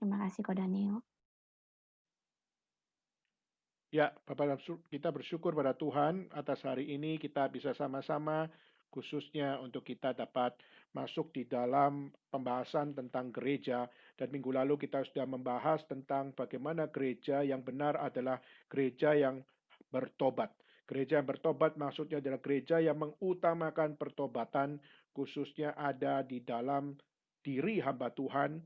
Terima kasih Ko Daniel. Ya, Bapak dan kita bersyukur pada Tuhan atas hari ini kita bisa sama-sama khususnya untuk kita dapat masuk di dalam pembahasan tentang gereja dan minggu lalu kita sudah membahas tentang bagaimana gereja yang benar adalah gereja yang bertobat. Gereja yang bertobat maksudnya adalah gereja yang mengutamakan pertobatan khususnya ada di dalam diri hamba Tuhan,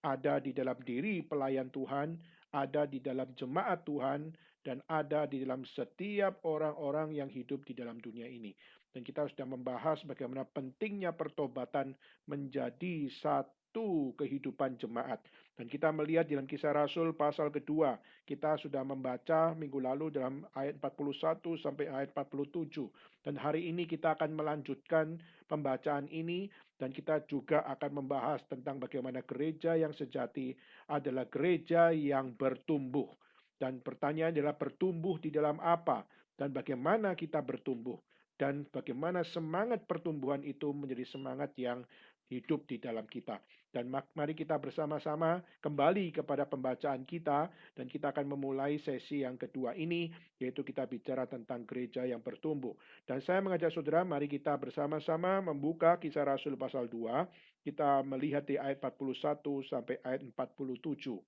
ada di dalam diri pelayan Tuhan, ada di dalam jemaat Tuhan, dan ada di dalam setiap orang-orang yang hidup di dalam dunia ini. Dan kita sudah membahas bagaimana pentingnya pertobatan menjadi satu kehidupan jemaat. Dan kita melihat dalam Kisah Rasul pasal kedua, kita sudah membaca minggu lalu dalam ayat 41 sampai ayat 47. Dan hari ini kita akan melanjutkan pembacaan ini dan kita juga akan membahas tentang bagaimana gereja yang sejati adalah gereja yang bertumbuh. Dan pertanyaan adalah bertumbuh di dalam apa dan bagaimana kita bertumbuh dan bagaimana semangat pertumbuhan itu menjadi semangat yang hidup di dalam kita. Dan mari kita bersama-sama kembali kepada pembacaan kita dan kita akan memulai sesi yang kedua ini yaitu kita bicara tentang gereja yang bertumbuh. Dan saya mengajak saudara mari kita bersama-sama membuka Kisah Rasul pasal 2. Kita melihat di ayat 41 sampai ayat 47.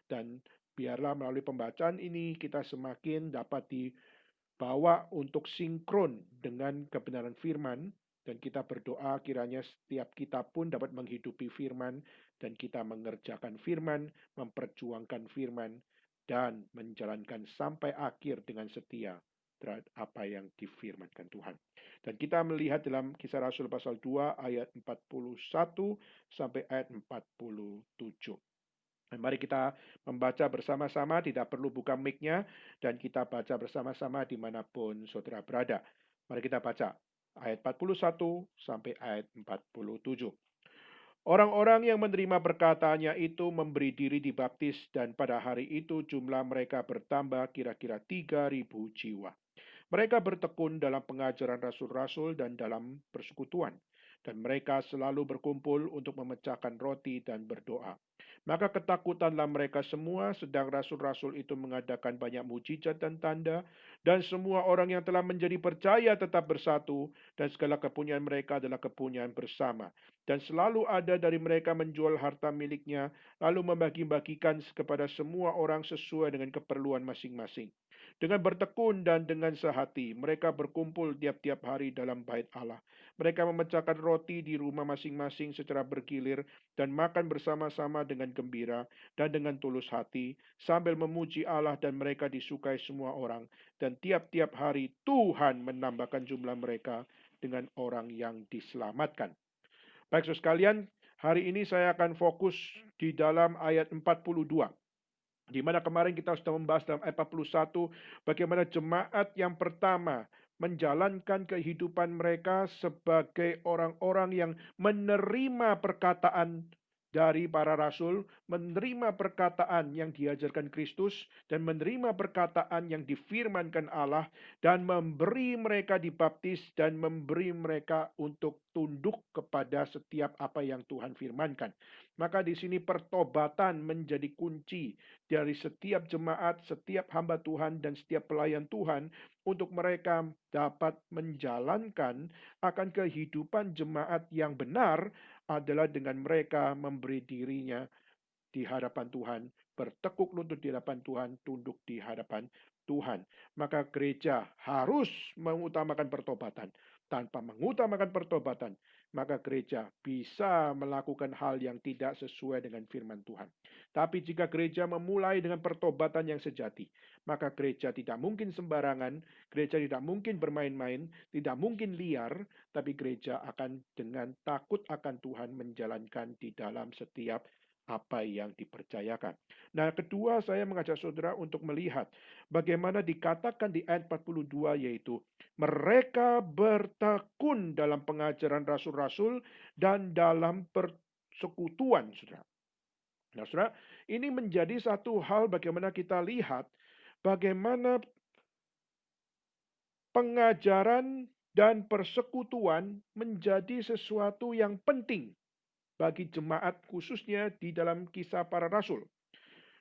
Dan biarlah melalui pembacaan ini kita semakin dapat dibawa untuk sinkron dengan kebenaran firman dan kita berdoa kiranya setiap kita pun dapat menghidupi firman dan kita mengerjakan firman, memperjuangkan firman dan menjalankan sampai akhir dengan setia terhadap apa yang difirmankan Tuhan. Dan kita melihat dalam Kisah Rasul pasal 2 ayat 41 sampai ayat 47. Mari kita membaca bersama-sama, tidak perlu buka mic-nya, dan kita baca bersama-sama dimanapun saudara berada. Mari kita baca ayat 41 sampai ayat 47. Orang-orang yang menerima perkataannya itu memberi diri dibaptis dan pada hari itu jumlah mereka bertambah kira-kira 3.000 jiwa. Mereka bertekun dalam pengajaran rasul-rasul dan dalam persekutuan. Dan mereka selalu berkumpul untuk memecahkan roti dan berdoa. Maka ketakutanlah mereka semua, sedang rasul-rasul itu mengadakan banyak mujizat dan tanda, dan semua orang yang telah menjadi percaya tetap bersatu, dan segala kepunyaan mereka adalah kepunyaan bersama. Dan selalu ada dari mereka menjual harta miliknya, lalu membagi-bagikan kepada semua orang sesuai dengan keperluan masing-masing. Dengan bertekun dan dengan sehati, mereka berkumpul tiap-tiap hari dalam bait Allah. Mereka memecahkan roti di rumah masing-masing secara bergilir dan makan bersama-sama dengan gembira dan dengan tulus hati, sambil memuji Allah dan mereka disukai semua orang. Dan tiap-tiap hari Tuhan menambahkan jumlah mereka dengan orang yang diselamatkan. Baik, saudara sekalian, hari ini saya akan fokus di dalam ayat 42. Di mana kemarin kita sudah membahas dalam ayat 41 bagaimana jemaat yang pertama menjalankan kehidupan mereka sebagai orang-orang yang menerima perkataan dari para rasul, menerima perkataan yang diajarkan Kristus, dan menerima perkataan yang difirmankan Allah, dan memberi mereka dibaptis, dan memberi mereka untuk tunduk kepada setiap apa yang Tuhan firmankan. Maka di sini pertobatan menjadi kunci dari setiap jemaat, setiap hamba Tuhan, dan setiap pelayan Tuhan untuk mereka dapat menjalankan akan kehidupan jemaat yang benar adalah dengan mereka memberi dirinya di hadapan Tuhan, bertekuk lutut di hadapan Tuhan, tunduk di hadapan Tuhan. Maka gereja harus mengutamakan pertobatan. Tanpa mengutamakan pertobatan, maka gereja bisa melakukan hal yang tidak sesuai dengan firman Tuhan. Tapi jika gereja memulai dengan pertobatan yang sejati, maka gereja tidak mungkin sembarangan, gereja tidak mungkin bermain-main, tidak mungkin liar, tapi gereja akan dengan takut akan Tuhan menjalankan di dalam setiap apa yang dipercayakan. Nah, kedua saya mengajak saudara untuk melihat bagaimana dikatakan di ayat 42 yaitu mereka bertekun dalam pengajaran rasul-rasul dan dalam persekutuan, saudara. Nah, saudara, ini menjadi satu hal bagaimana kita lihat bagaimana pengajaran dan persekutuan menjadi sesuatu yang penting bagi jemaat khususnya di dalam Kisah Para Rasul.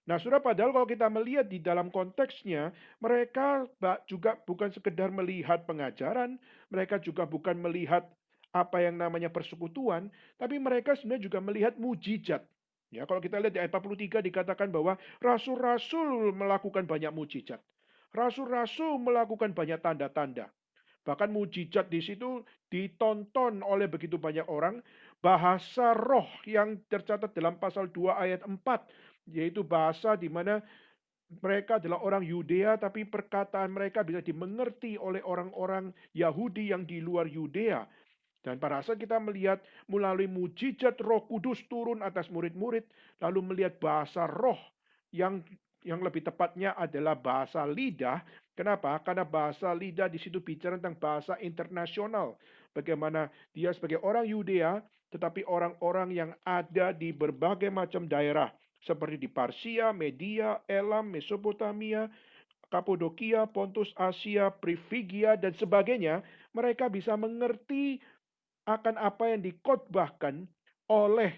Nah, Saudara, padahal kalau kita melihat di dalam konteksnya, mereka juga bukan sekedar melihat pengajaran, mereka juga bukan melihat apa yang namanya persekutuan, tapi mereka sebenarnya juga melihat mujizat. Ya, kalau kita lihat di ayat 43 dikatakan bahwa rasul-rasul melakukan banyak mujizat. Rasul-rasul melakukan banyak tanda-tanda. Bahkan mujizat di situ ditonton oleh begitu banyak orang. Bahasa roh yang tercatat dalam pasal 2 ayat 4, yaitu bahasa di mana mereka adalah orang Yudea, tapi perkataan mereka bisa dimengerti oleh orang-orang Yahudi yang di luar Yudea. Dan pada saat kita melihat melalui mujizat Roh Kudus turun atas murid-murid, lalu melihat bahasa roh yang lebih tepatnya adalah bahasa lidah. Kenapa? Karena bahasa lidah di situ bicara tentang bahasa internasional. Bagaimana dia sebagai orang Yudea, tetapi orang-orang yang ada di berbagai macam daerah. Seperti di Parsia, Media, Elam, Mesopotamia, Kapodokia, Pontus, Asia, Privigia, dan sebagainya. Mereka bisa mengerti akan apa yang dikhotbahkan oleh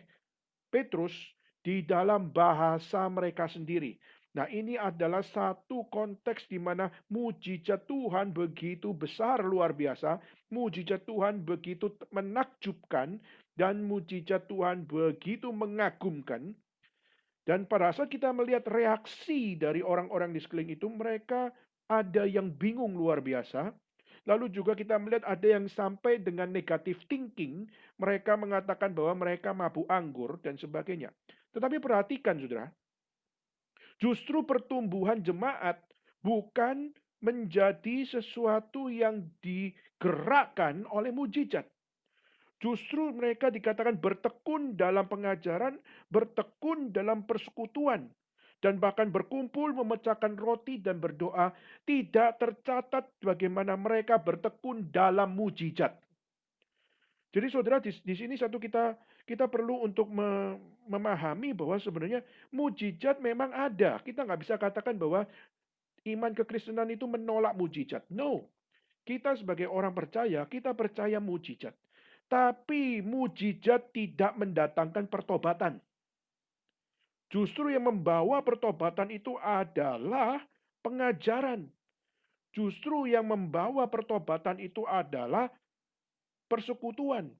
Petrus di dalam bahasa mereka sendiri. Nah, ini adalah satu konteks di mana mujizat Tuhan begitu besar luar biasa, mujizat Tuhan begitu menakjubkan, dan mujizat Tuhan begitu mengagumkan. Dan pada saat kita melihat reaksi dari orang-orang di sekeliling itu, mereka ada yang bingung luar biasa. Lalu juga kita melihat ada yang sampai dengan negative thinking, mereka mengatakan bahwa mereka mabuk anggur dan sebagainya. Tetapi perhatikan saudara, justru pertumbuhan jemaat bukan menjadi sesuatu yang digerakkan oleh mujizat. Justru mereka dikatakan bertekun dalam pengajaran, bertekun dalam persekutuan, dan bahkan berkumpul memecahkan roti dan berdoa. Tidak tercatat bagaimana mereka bertekun dalam mujizat. Jadi saudara, di sini satu kita perlu untuk memahami bahwa sebenarnya mujizat memang ada. Kita nggak bisa katakan bahwa iman kekristenan itu menolak mujizat. No, kita sebagai orang percaya, kita percaya mujizat. Tapi mujizat tidak mendatangkan pertobatan. Justru yang membawa pertobatan itu adalah pengajaran. Justru yang membawa pertobatan itu adalah persekutuan.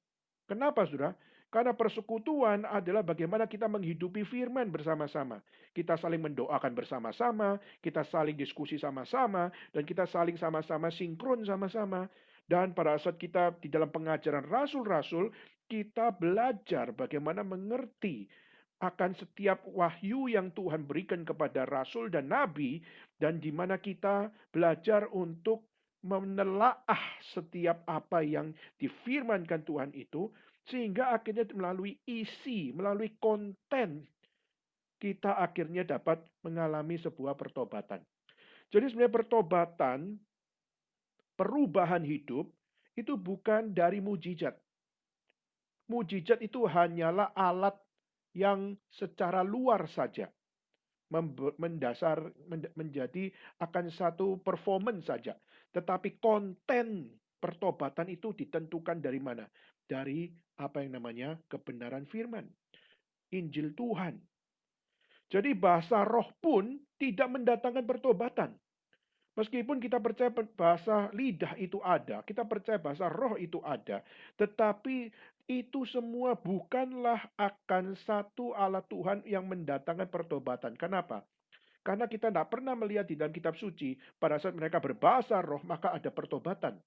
Kenapa, saudara? Karena persekutuan adalah bagaimana kita menghidupi firman bersama-sama. Kita saling mendoakan bersama-sama, kita saling diskusi sama-sama, dan kita saling sama-sama sinkron sama-sama. Dan pada saat kita di dalam pengajaran rasul-rasul, kita belajar bagaimana mengerti akan setiap wahyu yang Tuhan berikan kepada rasul dan nabi, dan di mana kita belajar untuk menelaah setiap apa yang difirmankan Tuhan itu, sehingga akhirnya melalui isi, melalui konten, kita akhirnya dapat mengalami sebuah pertobatan. Jadi sebenarnya pertobatan, perubahan hidup, itu bukan dari mujizat. Mujizat itu hanyalah alat yang secara luar saja menjadi akan satu performance saja. Tetapi konten pertobatan itu ditentukan dari mana? Dari apa yang namanya kebenaran firman. Injil Tuhan. Jadi bahasa roh pun tidak mendatangkan pertobatan. Meskipun kita percaya bahasa lidah itu ada, kita percaya bahasa roh itu ada, tetapi itu semua bukanlah akan satu alat Tuhan yang mendatangkan pertobatan. Kenapa? Karena kita tidak pernah melihat di dalam kitab suci, pada saat mereka berbahasa roh, maka ada pertobatan.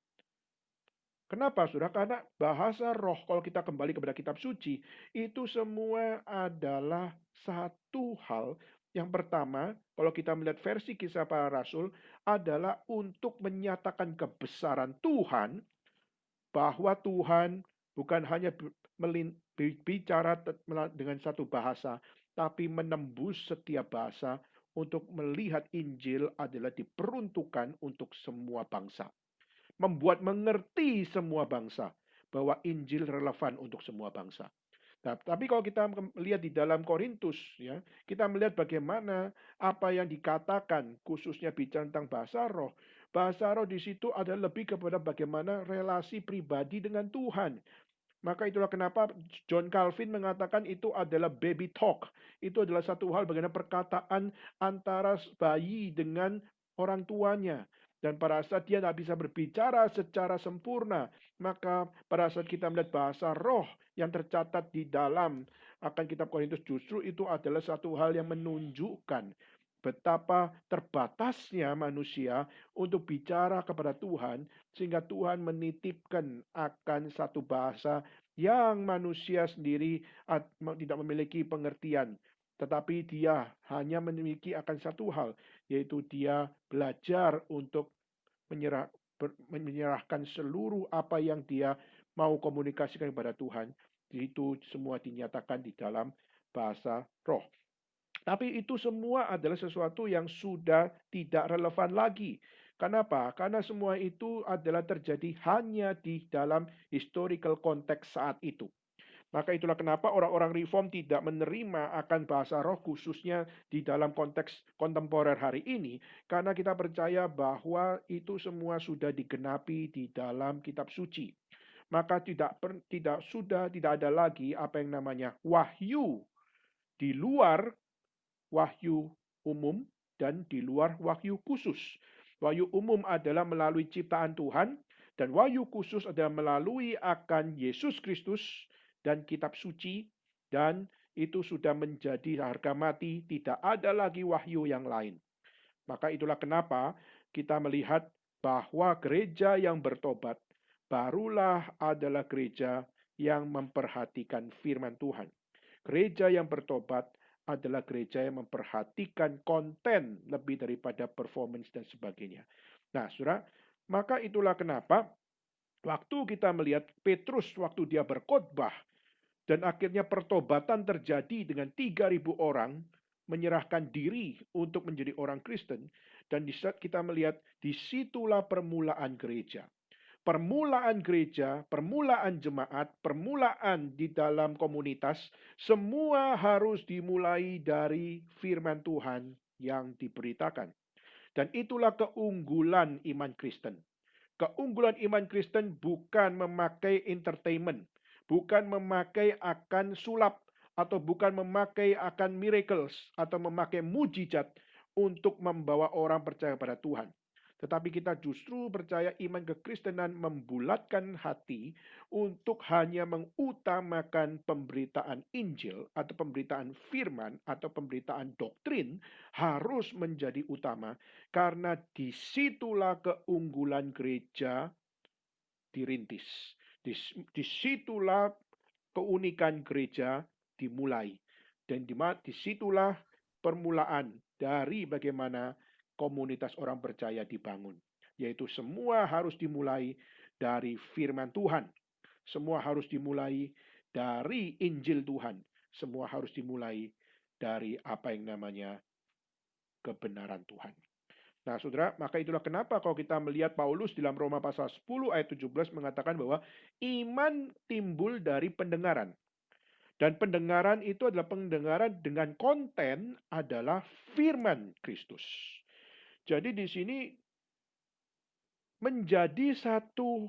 Kenapa, saudara? Karena bahasa roh, kalau kita kembali kepada kitab suci, itu semua adalah satu hal. Yang pertama, kalau kita melihat versi Kisah Para Rasul, adalah untuk menyatakan kebesaran Tuhan, bahwa Tuhan bukan hanya bicara dengan satu bahasa, tapi menembus setiap bahasa untuk melihat Injil adalah diperuntukkan untuk semua bangsa. Membuat mengerti semua bangsa bahwa Injil relevan untuk semua bangsa. Nah, tapi kalau kita melihat di dalam Korintus, ya, kita melihat bagaimana apa yang dikatakan, khususnya bicara tentang bahasa roh. Bahasa roh di situ adalah lebih kepada bagaimana relasi pribadi dengan Tuhan. Maka itulah kenapa John Calvin mengatakan itu adalah baby talk. Itu adalah satu hal bagaimana perkataan antara bayi dengan orang tuanya. Dan pada saat dia tidak bisa berbicara secara sempurna, maka pada saat kita melihat bahasa roh yang tercatat di dalam akan kitab Korintus, justru itu adalah satu hal yang menunjukkan betapa terbatasnya manusia untuk bicara kepada Tuhan, sehingga Tuhan menitipkan akan satu bahasa yang manusia sendiri tidak memiliki pengertian. Tetapi dia hanya memiliki akan satu hal, yaitu dia belajar untuk menyerahkan seluruh apa yang dia mau komunikasikan kepada Tuhan. Itu semua dinyatakan di dalam bahasa roh. Tapi itu semua adalah sesuatu yang sudah tidak relevan lagi. Kenapa? Karena semua itu adalah terjadi hanya di dalam historical konteks saat itu. Maka itulah kenapa orang-orang reform tidak menerima akan bahasa roh khususnya di dalam konteks kontemporer hari ini. Karena kita percaya bahwa itu semua sudah digenapi di dalam kitab suci. Maka tidak ada lagi apa yang namanya wahyu di luar wahyu umum dan di luar wahyu khusus. Wahyu umum adalah melalui ciptaan Tuhan, dan wahyu khusus adalah melalui akan Yesus Kristus dan kitab suci, dan itu sudah menjadi harga mati, tidak ada lagi wahyu yang lain. Maka itulah kenapa kita melihat bahwa gereja yang bertobat barulah adalah gereja yang memperhatikan firman Tuhan. Gereja yang bertobat adalah gereja yang memperhatikan konten lebih daripada performance dan sebagainya. Nah, saudara, maka itulah kenapa waktu kita melihat Petrus waktu dia berkhotbah dan akhirnya pertobatan terjadi dengan 3.000 orang menyerahkan diri untuk menjadi orang Kristen, dan di saat kita melihat disitulah permulaan gereja. Permulaan gereja, permulaan jemaat, permulaan di dalam komunitas, semua harus dimulai dari firman Tuhan yang diberitakan. Dan itulah keunggulan iman Kristen. Keunggulan iman Kristen bukan memakai entertainment, bukan memakai akan sulap, atau bukan memakai akan miracles, atau memakai mujizat untuk membawa orang percaya pada Tuhan. Tetapi kita justru percaya iman kekristenan membulatkan hati untuk hanya mengutamakan pemberitaan Injil atau pemberitaan firman atau pemberitaan doktrin harus menjadi utama, karena disitulah keunggulan gereja dirintis. Disitulah keunikan gereja dimulai. Dan disitulah permulaan dari bagaimana komunitas orang percaya dibangun. Yaitu semua harus dimulai dari firman Tuhan. Semua harus dimulai dari Injil Tuhan. Semua harus dimulai dari apa yang namanya kebenaran Tuhan. Nah, saudara, maka itulah kenapa kalau kita melihat Paulus dalam Roma pasal 10 ayat 17 mengatakan bahwa iman timbul dari pendengaran. Dan pendengaran itu adalah pendengaran dengan konten adalah firman Kristus. Jadi di sini menjadi satu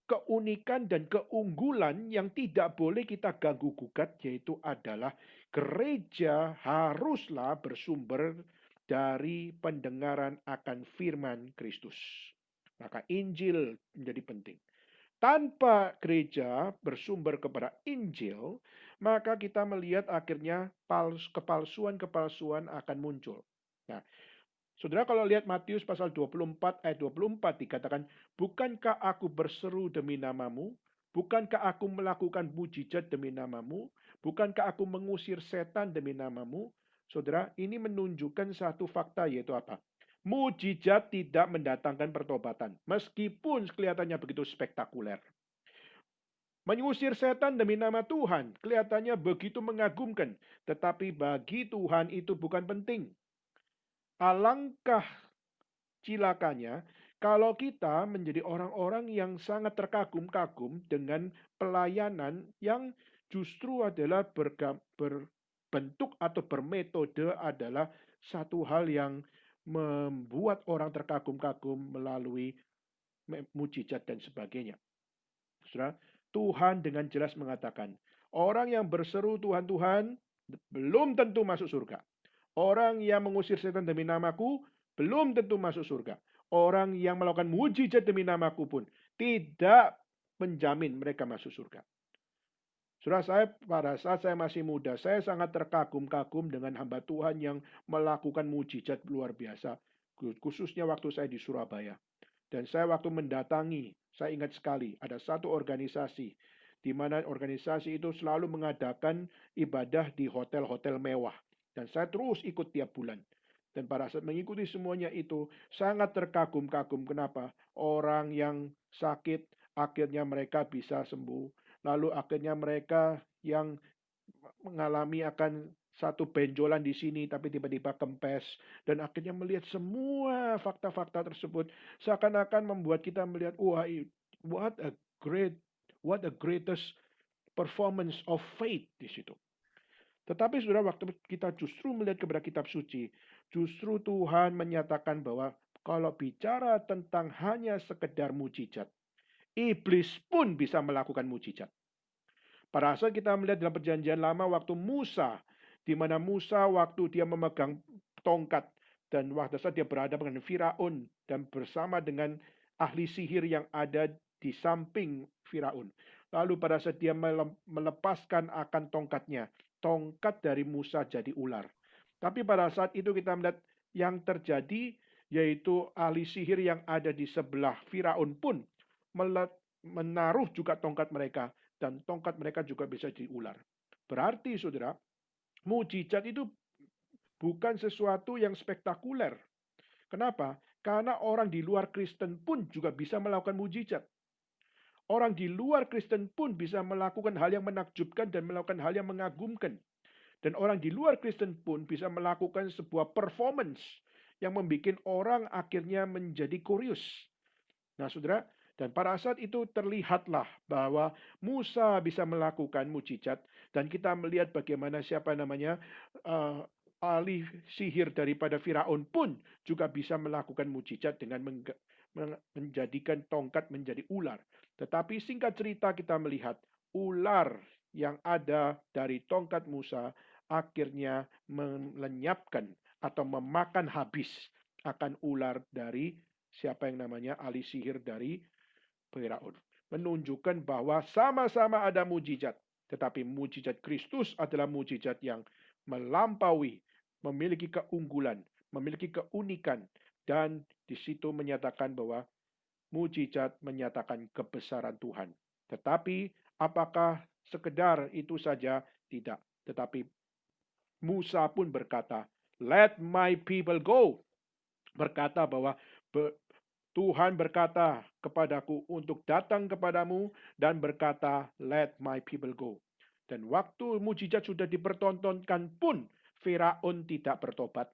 keunikan dan keunggulan yang tidak boleh kita ganggu gugat, yaitu adalah gereja haruslah bersumber dari pendengaran akan firman Kristus. Maka Injil menjadi penting. Tanpa gereja bersumber kepada Injil, maka kita melihat akhirnya kepalsuan-kepalsuan akan muncul. Nah, saudara kalau lihat Matius pasal 24 ayat 24 dikatakan, bukankah aku berseru demi namamu? Bukankah aku melakukan mujizat demi namamu? Bukankah aku mengusir setan demi namamu? Saudara, ini menunjukkan satu fakta, yaitu apa? Mujizat tidak mendatangkan pertobatan, meskipun kelihatannya begitu spektakuler. Mengusir setan demi nama Tuhan, kelihatannya begitu mengagumkan, tetapi bagi Tuhan itu bukan penting. Alangkah cilakanya kalau kita menjadi orang-orang yang sangat terkagum-kagum dengan pelayanan yang justru adalah berbentuk atau bermetode adalah satu hal yang membuat orang terkagum-kagum melalui mujizat dan sebagainya. Saudara, Tuhan dengan jelas mengatakan, orang yang berseru Tuhan, Tuhan, belum tentu masuk surga. Orang yang mengusir setan demi namaku, belum tentu masuk surga. Orang yang melakukan mujizat demi namaku pun tidak menjamin mereka masuk surga. Saudara saya, pada saat saya masih muda, saya sangat terkagum-kagum dengan hamba Tuhan yang melakukan mujizat luar biasa. Khususnya waktu saya di Surabaya. Dan saya waktu mendatangi, saya ingat sekali, ada satu organisasi, di mana organisasi itu selalu mengadakan ibadah di hotel-hotel mewah. Dan saya terus ikut tiap bulan. Dan pada saat mengikuti semuanya itu, sangat terkagum-kagum. Kenapa? Orang yang sakit, akhirnya mereka bisa sembuh. Lalu akhirnya mereka yang mengalami akan satu benjolan di sini tapi tiba-tiba kempes dan akhirnya melihat semua fakta-fakta tersebut seakan-akan membuat kita melihat wah what a great what a greatest performance of faith di situ. Tetapi sudah waktu kita justru melihat kepada kitab suci, justru Tuhan menyatakan bahwa kalau bicara tentang hanya sekedar mujizat, iblis pun bisa melakukan mujizat. Pada saat kita melihat dalam perjanjian lama waktu Musa, di mana Musa waktu dia memegang tongkat dan waktu saat dia berhadapan dengan Firaun dan bersama dengan ahli sihir yang ada di samping Firaun. Lalu pada saat dia melepaskan akan tongkatnya, tongkat dari Musa jadi ular. Tapi pada saat itu kita melihat yang terjadi yaitu ahli sihir yang ada di sebelah Firaun pun menaruh juga tongkat mereka dan tongkat mereka juga bisa diular. Berarti saudara, mujizat itu bukan sesuatu yang spektakuler. Kenapa? Karena orang di luar Kristen pun juga bisa melakukan mujizat. Orang di luar Kristen pun bisa melakukan hal yang menakjubkan dan melakukan hal yang mengagumkan. Dan orang di luar Kristen pun bisa melakukan sebuah performance yang membuat orang akhirnya menjadi kurius. Nah, saudara, dan pada saat itu terlihatlah bahwa Musa bisa melakukan mujizat dan kita melihat bagaimana siapa namanya ahli sihir daripada Firaun pun juga bisa melakukan mujizat dengan menjadikan tongkat menjadi ular. Tetapi singkat cerita kita melihat ular yang ada dari tongkat Musa akhirnya melenyapkan atau memakan habis akan ular dari siapa yang namanya ahli sihir dari Firaun. Menunjukkan bahwa sama-sama ada mujizat. Tetapi mujizat Kristus adalah mujizat yang melampaui, memiliki keunggulan, memiliki keunikan. Dan di situ menyatakan bahwa mujizat menyatakan kebesaran Tuhan. Tetapi apakah sekedar itu saja? Tidak. Tetapi Musa pun berkata, "Let my people go." Berkata bahwa Tuhan berkata kepadaku untuk datang kepadamu dan berkata, "Let my people go." Dan waktu mujizat sudah dipertontonkan pun, Firaun tidak bertobat.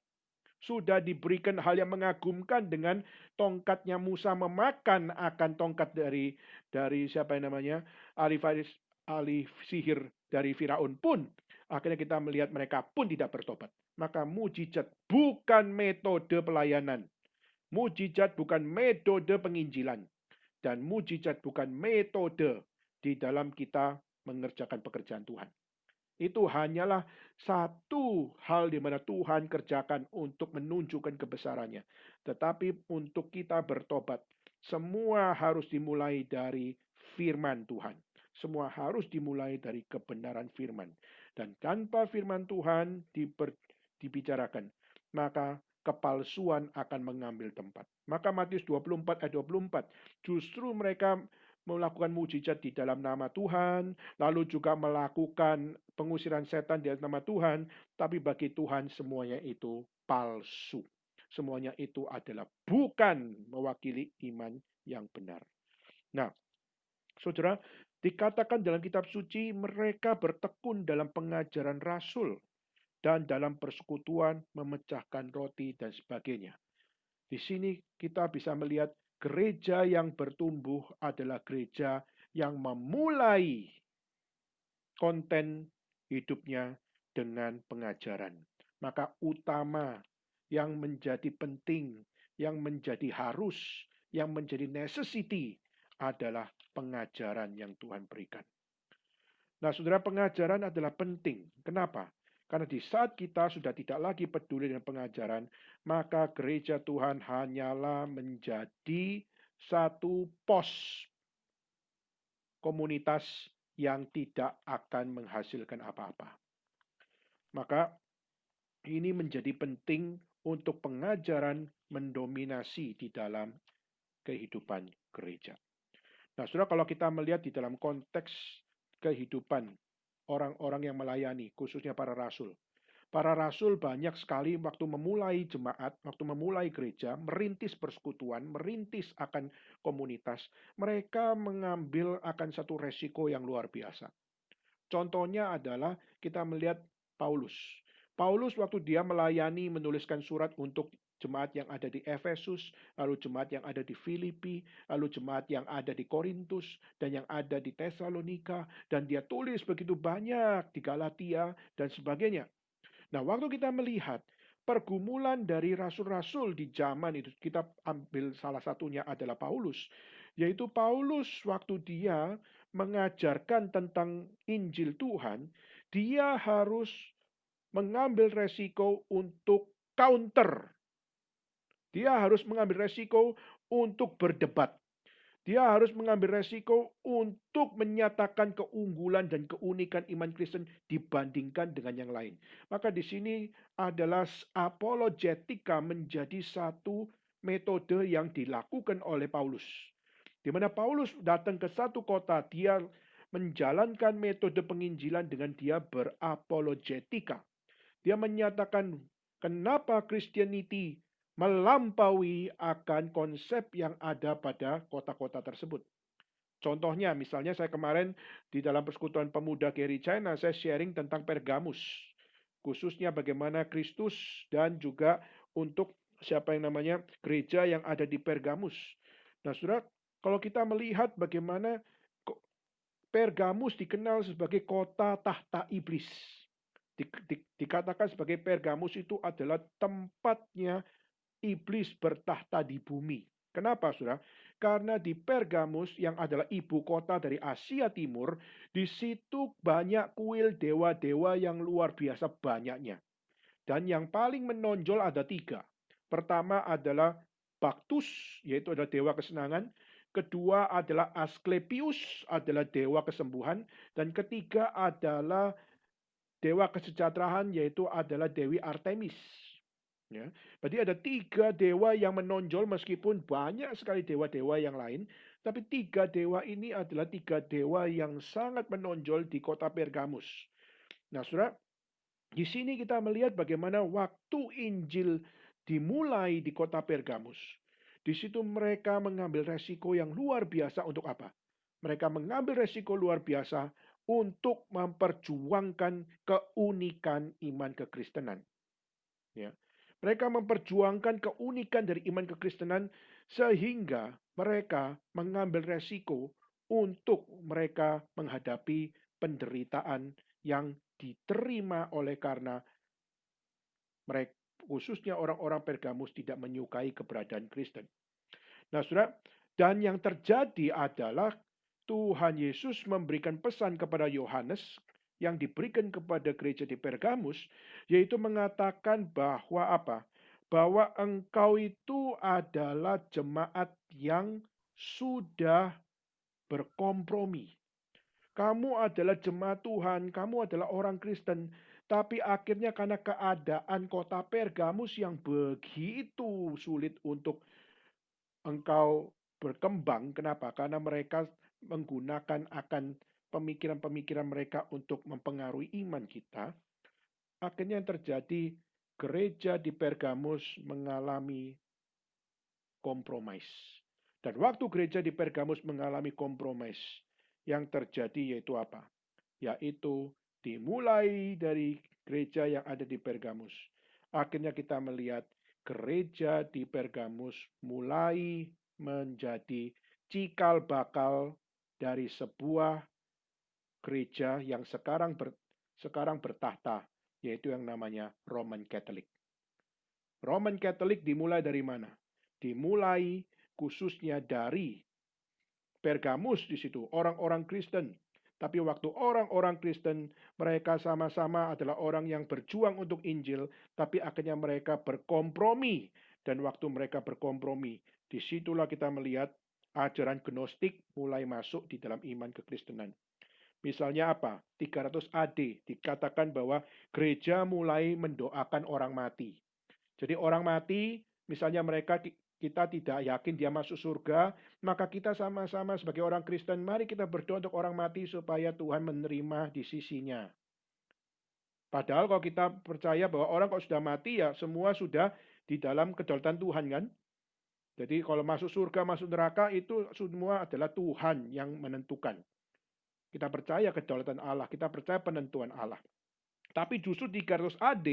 Sudah diberikan hal yang mengagumkan dengan tongkatnya Musa memakan akan tongkat dari siapa yang namanya ahli sihir dari Firaun pun. Akhirnya kita melihat mereka pun tidak bertobat. Maka mujizat bukan metode pelayanan. Mujizat bukan metode penginjilan. Dan mujizat bukan metode di dalam kita mengerjakan pekerjaan Tuhan. Itu hanyalah satu hal di mana Tuhan kerjakan untuk menunjukkan kebesarannya. Tetapi untuk kita bertobat, semua harus dimulai dari firman Tuhan. Semua harus dimulai dari kebenaran firman. Dan tanpa firman Tuhan dibicarakan, maka kepalsuan akan mengambil tempat. Maka Matius 24 ayat 24, justru mereka melakukan mujizat di dalam nama Tuhan, lalu juga melakukan pengusiran setan di atas nama Tuhan, tapi bagi Tuhan semuanya itu palsu. Semuanya itu adalah bukan mewakili iman yang benar. Nah, saudara, dikatakan dalam kitab suci mereka bertekun dalam pengajaran rasul dan dalam persekutuan memecahkan roti dan sebagainya. Di sini kita bisa melihat gereja yang bertumbuh adalah gereja yang memulai konten hidupnya dengan pengajaran. Maka utama yang menjadi penting, yang menjadi harus, yang menjadi necessity adalah pengajaran yang Tuhan berikan. Nah, saudara, pengajaran adalah penting. Kenapa? Karena di saat kita sudah tidak lagi peduli dengan pengajaran, maka gereja Tuhan hanyalah menjadi satu pos komunitas yang tidak akan menghasilkan apa-apa. Maka ini menjadi penting untuk pengajaran mendominasi di dalam kehidupan gereja. Nah, saudara, kalau kita melihat di dalam konteks kehidupan orang-orang yang melayani, khususnya para rasul. Para rasul banyak sekali waktu memulai jemaat, waktu memulai gereja, merintis persekutuan, merintis akan komunitas. Mereka mengambil akan satu resiko yang luar biasa. Contohnya adalah kita melihat Paulus. Paulus waktu dia melayani menuliskan surat untuk jemaat yang ada di Efesus, lalu jemaat yang ada di Filipi, lalu jemaat yang ada di Korintus, dan yang ada di Tesalonika, dan dia tulis begitu banyak di Galatia, dan sebagainya. Nah, waktu kita melihat pergumulan dari rasul-rasul di zaman itu, kita ambil salah satunya adalah Paulus. Yaitu Paulus waktu dia mengajarkan tentang Injil Tuhan, dia harus mengambil resiko untuk counter. Dia harus mengambil resiko untuk berdebat. Dia harus mengambil resiko untuk menyatakan keunggulan dan keunikan iman Kristen dibandingkan dengan yang lain. Maka di sini adalah apologetika menjadi satu metode yang dilakukan oleh Paulus. Di mana Paulus datang ke satu kota, dia menjalankan metode penginjilan dengan dia berapologetika. Dia menyatakan kenapa Christianity melampaui akan konsep yang ada pada kota-kota tersebut. Contohnya, misalnya saya kemarin di dalam persekutuan pemuda Gary China, saya sharing tentang Pergamus. Khususnya bagaimana Kristus dan juga untuk siapa yang namanya gereja yang ada di Pergamus. Nah, saudara, kalau kita melihat bagaimana Pergamus dikenal sebagai kota tahta iblis. Dikatakan sebagai Pergamus itu adalah tempatnya iblis bertahta di bumi. Kenapa, saudara? Karena di Pergamus yang adalah ibu kota dari Asia Timur, di situ banyak kuil dewa-dewa yang luar biasa banyaknya. Dan yang paling menonjol ada 3. Pertama adalah Baktus, yaitu adalah dewa kesenangan. Kedua adalah Asklepius, adalah dewa kesembuhan. Dan ketiga adalah dewa kesejahteraan, yaitu adalah Dewi Artemis. Ya, berarti ada 3 dewa yang menonjol meskipun banyak sekali dewa-dewa yang lain. Tapi 3 dewa ini adalah 3 dewa yang sangat menonjol di kota Pergamus. Nah, saudara, di sini kita melihat bagaimana waktu Injil dimulai di kota Pergamus. Di situ mereka mengambil resiko yang luar biasa untuk apa? Mereka mengambil resiko luar biasa untuk memperjuangkan keunikan iman kekristenan. Ya. Mereka memperjuangkan keunikan dari iman kekristenan sehingga mereka mengambil resiko untuk mereka menghadapi penderitaan yang diterima oleh karena mereka, khususnya orang-orang Pergamus tidak menyukai keberadaan Kristen. Nah, saudara, dan yang terjadi adalah Tuhan Yesus memberikan pesan kepada Yohanes yang diberikan kepada gereja di Pergamus, yaitu mengatakan bahwa apa? Bahwa engkau itu adalah jemaat yang sudah berkompromi. Kamu adalah jemaat Tuhan, kamu adalah orang Kristen, tapi akhirnya karena keadaan kota Pergamus yang begitu sulit untuk engkau berkembang. Kenapa? Karena mereka menggunakan akan pemikiran-pemikiran mereka untuk mempengaruhi iman kita. Akhirnya yang terjadi, gereja di Pergamus mengalami kompromis. Dan waktu gereja di Pergamus mengalami kompromis, yang terjadi yaitu apa? Yaitu dimulai dari gereja yang ada di Pergamus. Akhirnya kita melihat gereja di Pergamus mulai menjadi cikal bakal dari sebuah gereja yang sekarang bertahta, yaitu yang namanya Roman Catholic. Roman Catholic dimulai dari mana? Dimulai khususnya dari Pergamus di situ, orang-orang Kristen. Tapi waktu orang-orang Kristen, mereka sama-sama adalah orang yang berjuang untuk Injil, tapi akhirnya mereka berkompromi. Dan waktu mereka berkompromi, disitulah kita melihat ajaran gnostik mulai masuk di dalam iman kekristenan. Misalnya apa? 300 AD dikatakan bahwa gereja mulai mendoakan orang mati. Jadi orang mati, misalnya mereka kita tidak yakin dia masuk surga, maka kita sama-sama sebagai orang Kristen, mari kita berdoa untuk orang mati supaya Tuhan menerima di sisinya. Padahal kalau kita percaya bahwa orang kalau sudah mati ya semua sudah di dalam kedaulatan Tuhan kan. Jadi kalau masuk surga, masuk neraka itu semua adalah Tuhan yang menentukan. Kita percaya kedaulatan Allah, kita percaya penentuan Allah. Tapi justru di 300 AD,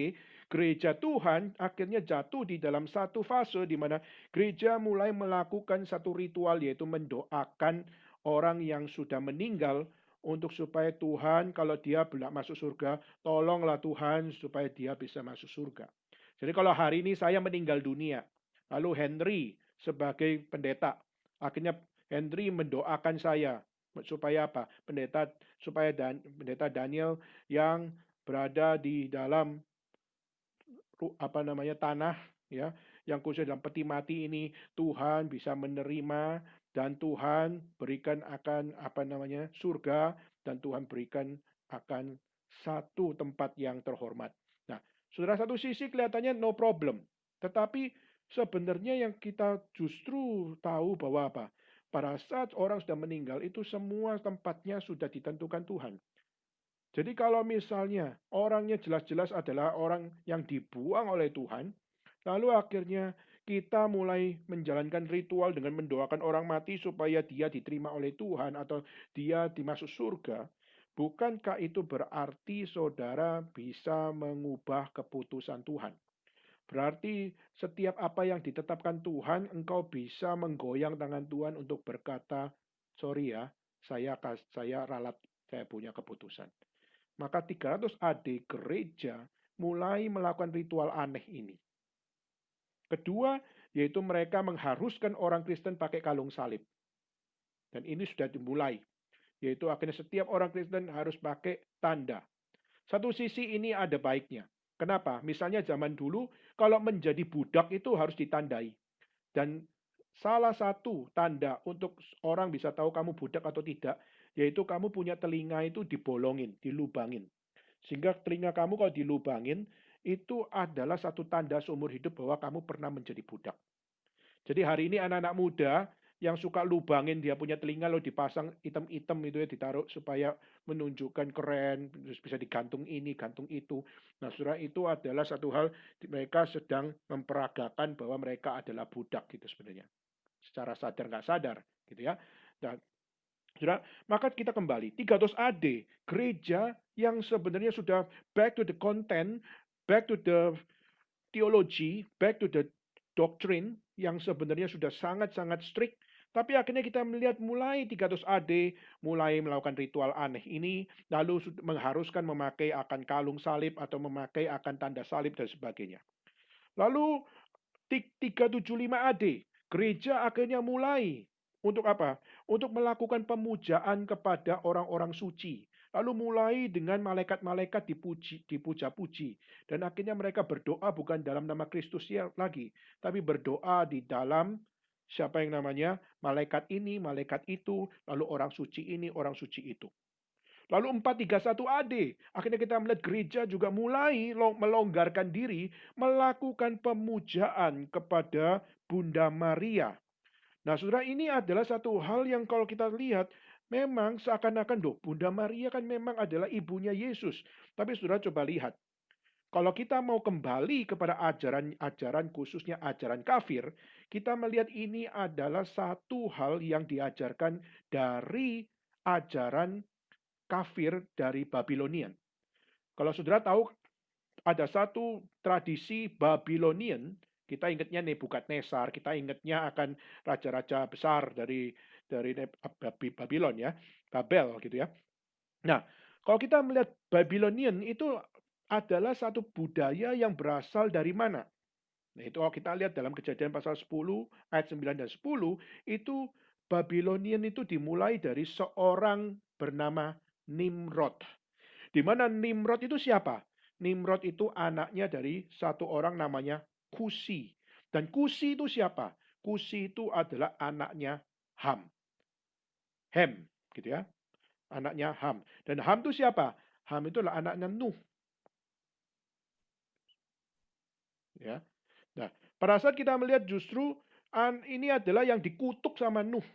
gereja Tuhan akhirnya jatuh di dalam satu fase di mana gereja mulai melakukan satu ritual, yaitu mendoakan orang yang sudah meninggal untuk supaya Tuhan kalau dia belum masuk surga, tolonglah Tuhan supaya dia bisa masuk surga. Jadi kalau hari ini saya meninggal dunia, lalu Henry sebagai pendeta, akhirnya Henry mendoakan saya supaya apa? Pendeta Daniel yang berada di dalam tanah ya, yang khusus dalam peti mati ini, Tuhan bisa menerima dan Tuhan berikan akan surga, dan Tuhan berikan akan satu tempat yang terhormat. Nah, saudara, satu sisi kelihatannya no problem, tetapi sebenarnya yang kita justru tahu bahwa apa? Pada saat orang sudah meninggal itu semua tempatnya sudah ditentukan Tuhan. Jadi kalau misalnya orangnya jelas-jelas adalah orang yang dibuang oleh Tuhan, lalu akhirnya kita mulai menjalankan ritual dengan mendoakan orang mati supaya dia diterima oleh Tuhan atau dia dimasuk surga, bukankah itu berarti saudara bisa mengubah keputusan Tuhan? Berarti setiap apa yang ditetapkan Tuhan, engkau bisa menggoyang tangan Tuhan untuk berkata, sorry ya, saya ralat, saya punya keputusan. Maka 300 AD gereja mulai melakukan ritual aneh ini. Kedua, yaitu mereka mengharuskan orang Kristen pakai kalung salib. Dan ini sudah dimulai. Yaitu akhirnya setiap orang Kristen harus pakai tanda. Satu sisi ini ada baiknya. Kenapa? Misalnya zaman dulu, kalau menjadi budak itu harus ditandai. Dan salah satu tanda untuk orang bisa tahu kamu budak atau tidak, yaitu kamu punya telinga itu dibolongin, dilubangin. Sehingga telinga kamu kalau dilubangin, itu adalah satu tanda seumur hidup bahwa kamu pernah menjadi budak. Jadi hari ini anak-anak muda yang suka lubangin dia punya telinga lo dipasang item-item itu ya, ditaruh supaya menunjukkan keren, terus bisa digantung ini, gantung itu. Nah, saudara, itu adalah satu hal mereka sedang memperagakan bahwa mereka adalah budak gitu sebenarnya. Secara sadar nggak sadar gitu ya. Dan saudara, maka kita kembali 300 AD, gereja yang sebenarnya sudah back to the content, back to the theology, back to the doctrine yang sebenarnya sudah sangat-sangat strict, tapi akhirnya kita melihat mulai 300 AD mulai melakukan ritual aneh ini, lalu mengharuskan memakai akan kalung salib atau memakai akan tanda salib dan sebagainya. Lalu 375 AD, gereja akhirnya mulai untuk apa? Untuk melakukan pemujaan kepada orang-orang suci. Lalu mulai dengan malaikat-malaikat dipuja-puji. Dan akhirnya mereka berdoa bukan dalam nama Kristus lagi. Tapi berdoa di dalam siapa yang namanya? Malaikat ini, malaikat itu. Lalu orang suci ini, orang suci itu. Lalu 431 AD, akhirnya kita melihat gereja juga mulai melonggarkan diri, melakukan pemujaan kepada Bunda Maria. Nah, saudara, ini adalah satu hal yang kalau kita lihat, memang seakan-akan, Bunda Maria kan memang adalah ibunya Yesus. Tapi saudara coba lihat, kalau kita mau kembali kepada ajaran-ajaran khususnya ajaran kafir, kita melihat ini adalah satu hal yang diajarkan dari ajaran kafir dari Babylonian. Kalau saudara tahu ada satu tradisi Babylonian, kita ingatnya Nebukadnezar, kita ingatnya akan raja-raja besar dari Babylon ya, Babel gitu ya. Nah, kalau kita melihat Babylonian itu adalah satu budaya yang berasal dari mana? Nah, itu kalau kita lihat dalam Kejadian pasal 10 ayat 9 dan 10 itu Babylonian itu dimulai dari seorang bernama Nimrod. Di mana Nimrod itu siapa? Nimrod itu anaknya dari satu orang namanya Kusi. Dan Kusi itu siapa? Kusi itu adalah anaknya Ham. Ham, gitu ya. Anaknya Ham. Dan Ham itu siapa? Ham itu adalah anaknya Nuh. Ya. Nah, pada saat kita melihat justru ini adalah yang dikutuk sama Nuh.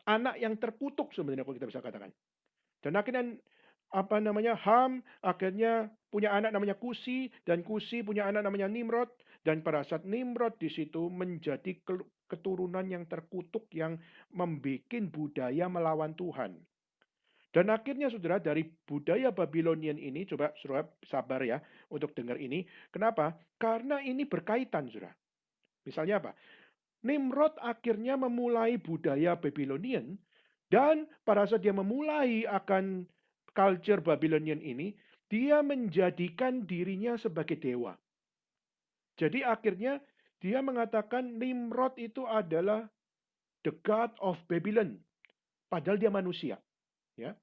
Anak yang terkutuk sebenarnya kalau kita bisa katakan. Dan akhirnya apa namanya Ham akhirnya punya anak namanya Kusi dan Kusi punya anak namanya Nimrod dan pada saat Nimrod di situ menjadi keturunan yang terkutuk yang membuat budaya melawan Tuhan. Dan akhirnya saudara dari budaya Babylonian ini coba saudara sabar ya untuk dengar ini. Kenapa? Karena ini berkaitan saudara. Misalnya apa? Nimrod akhirnya memulai budaya Babylonian dan pada saat dia memulai akan culture Babylonian ini, dia menjadikan dirinya sebagai dewa. Jadi akhirnya dia mengatakan Nimrod itu adalah the god of Babylon, padahal dia manusia. Ya.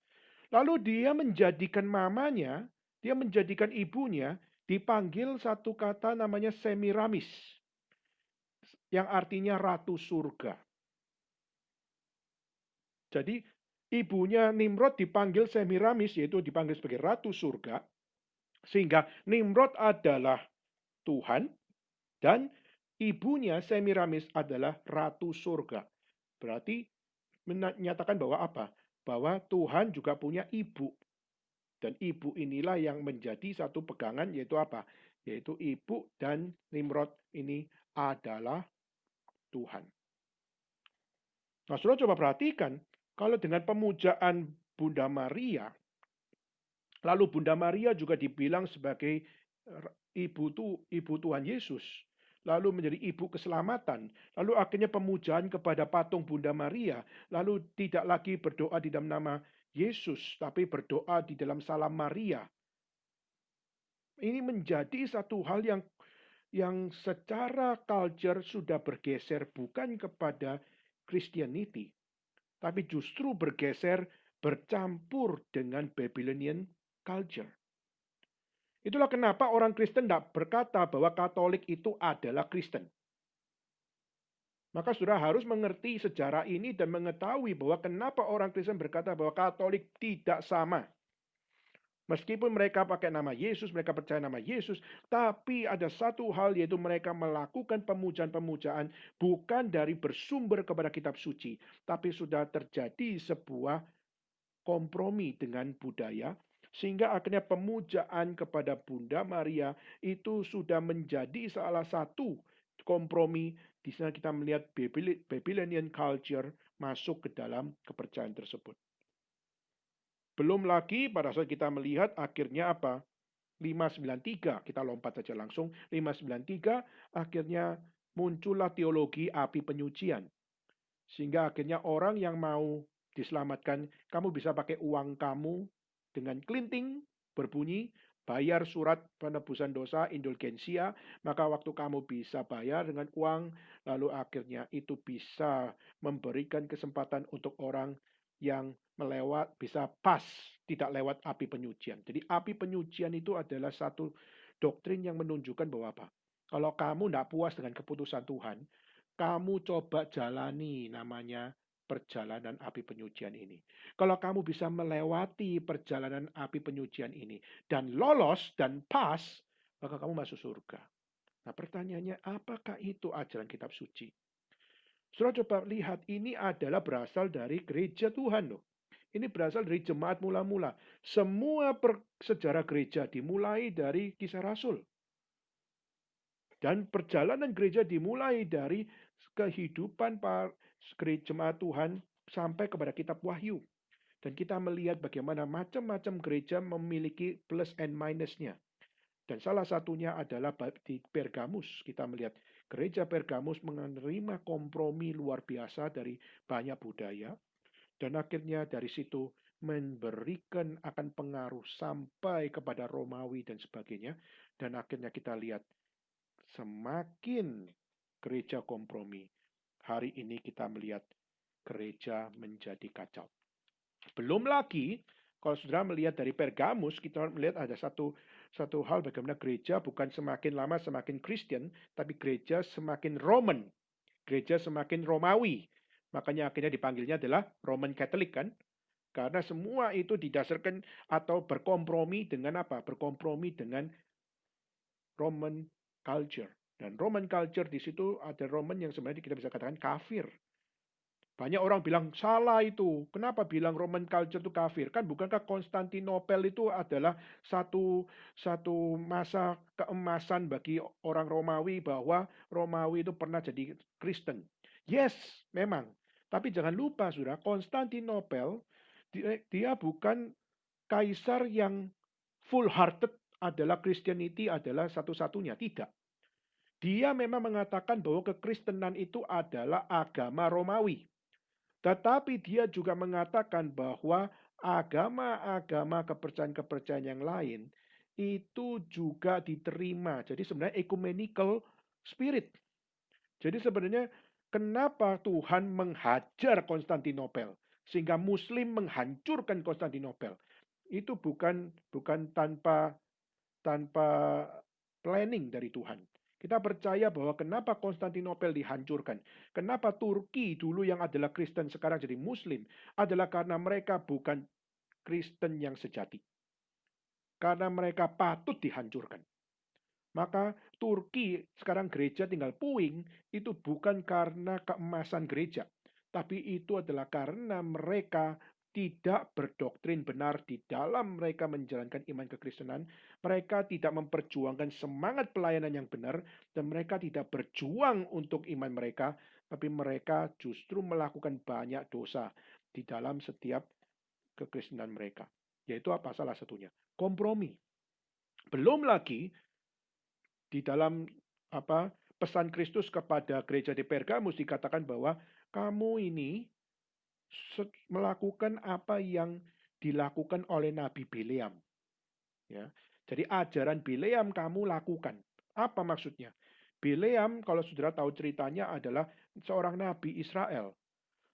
Lalu dia menjadikan mamanya, dia menjadikan ibunya dipanggil satu kata namanya Semiramis, yang artinya ratu surga. Jadi ibunya Nimrod dipanggil Semiramis, yaitu dipanggil sebagai ratu surga, sehingga Nimrod adalah Tuhan dan ibunya Semiramis adalah ratu surga. Berarti menyatakan bahwa apa? Bahwa Tuhan juga punya ibu. Dan ibu inilah yang menjadi satu pegangan yaitu apa? Yaitu ibu dan Nimrod ini adalah Tuhan. Nah, saudara coba perhatikan, kalau dengan pemujaan Bunda Maria, lalu Bunda Maria juga dibilang sebagai ibu Tuhan Yesus, lalu menjadi ibu keselamatan, lalu akhirnya pemujaan kepada patung Bunda Maria, lalu tidak lagi berdoa di dalam nama Yesus, tapi berdoa di dalam salam Maria. Ini menjadi satu hal yang secara culture sudah bergeser bukan kepada Christianity, tapi justru bergeser bercampur dengan Babylonian culture. Itulah kenapa orang Kristen tidak berkata bahwa Katolik itu adalah Kristen. Maka saudara harus mengerti sejarah ini dan mengetahui bahwa kenapa orang Kristen berkata bahwa Katolik tidak sama. Meskipun mereka pakai nama Yesus, mereka percaya nama Yesus, tapi ada satu hal yaitu mereka melakukan pemujaan-pemujaan bukan dari bersumber kepada kitab suci, tapi sudah terjadi sebuah kompromi dengan budaya, sehingga akhirnya pemujaan kepada Bunda Maria itu sudah menjadi salah satu kompromi. Di sana kita melihat Babylonian culture masuk ke dalam kepercayaan tersebut. Belum lagi pada saat kita melihat akhirnya apa? 593, kita lompat saja langsung. 593 akhirnya muncullah teologi api penyucian. Sehingga akhirnya orang yang mau diselamatkan, kamu bisa pakai uang kamu dengan klinting berbunyi, bayar surat penebusan dosa, indulgensia, maka waktu kamu bisa bayar dengan uang, lalu akhirnya itu bisa memberikan kesempatan untuk orang yang bisa pas, tidak lewat api penyucian. Jadi api penyucian itu adalah satu doktrin yang menunjukkan bahwa apa? Kalau kamu tidak puas dengan keputusan Tuhan, kamu coba jalani namanya perjalanan api penyucian ini. Kalau kamu bisa melewati perjalanan api penyucian ini dan lolos dan pas, maka kamu masuk surga. Nah, pertanyaannya, apakah itu ajaran kitab suci? Saudara coba lihat, ini adalah berasal dari gereja Tuhan loh. Ini berasal dari jemaat mula-mula. Semua sejarah gereja dimulai dari Kisah Rasul. Dan perjalanan gereja dimulai dari kehidupan jemaat Tuhan sampai kepada kitab Wahyu. Dan kita melihat bagaimana macam-macam gereja memiliki plus and minusnya. Dan salah satunya adalah di Pergamus. Kita melihat gereja Pergamus menerima kompromi luar biasa dari banyak budaya. Dan akhirnya dari situ memberikan akan pengaruh sampai kepada Romawi dan sebagainya. Dan akhirnya kita lihat semakin gereja kompromi. Hari ini kita melihat gereja menjadi kacau. Belum lagi, kalau saudara melihat dari Pergamus, kita melihat ada satu hal bagaimana gereja bukan semakin lama semakin Kristen, tapi gereja semakin Roman, gereja semakin Romawi. Makanya akhirnya dipanggilnya adalah Roman Catholic kan? Karena semua itu didasarkan atau berkompromi dengan apa? Berkompromi dengan Roman culture. Dan Roman culture di situ ada Roman yang sebenarnya kita bisa katakan kafir. Banyak orang bilang salah itu. Kenapa bilang Roman culture itu kafir? Kan bukankah Konstantinopel itu adalah satu masa keemasan bagi orang Romawi bahwa Romawi itu pernah jadi Kristen. Yes, memang. Tapi jangan lupa Saudara, Konstantinopel dia bukan kaisar yang full hearted adalah Christianity adalah satu-satunya, tidak. Dia memang mengatakan bahwa kekristenan itu adalah agama Romawi. Tetapi dia juga mengatakan bahwa agama-agama kepercayaan-kepercayaan yang lain itu juga diterima. Jadi sebenarnya ecumenical spirit. Jadi sebenarnya kenapa Tuhan menghajar Konstantinopel sehingga Muslim menghancurkan Konstantinopel? Itu bukan tanpa planning dari Tuhan. Kita percaya bahwa kenapa Konstantinopel dihancurkan, kenapa Turki dulu yang adalah Kristen sekarang jadi Muslim, adalah karena mereka bukan Kristen yang sejati. Karena mereka patut dihancurkan. Maka Turki sekarang gereja tinggal puing, itu bukan karena keemasan gereja. Tapi itu adalah karena mereka tidak berdoktrin benar di dalam mereka menjalankan iman kekristenan. Mereka tidak memperjuangkan semangat pelayanan yang benar. Dan mereka tidak berjuang untuk iman mereka. Tapi mereka justru melakukan banyak dosa di dalam setiap kekristenan mereka. Yaitu apa salah satunya? Kompromi. Belum lagi di dalam pesan Kristus kepada gereja di Pergamus dikatakan bahwa kamu ini melakukan apa yang dilakukan oleh Nabi Bileam. Ya. Jadi ajaran Bileam kamu lakukan. Apa maksudnya? Bileam kalau saudara tahu ceritanya adalah seorang nabi Israel.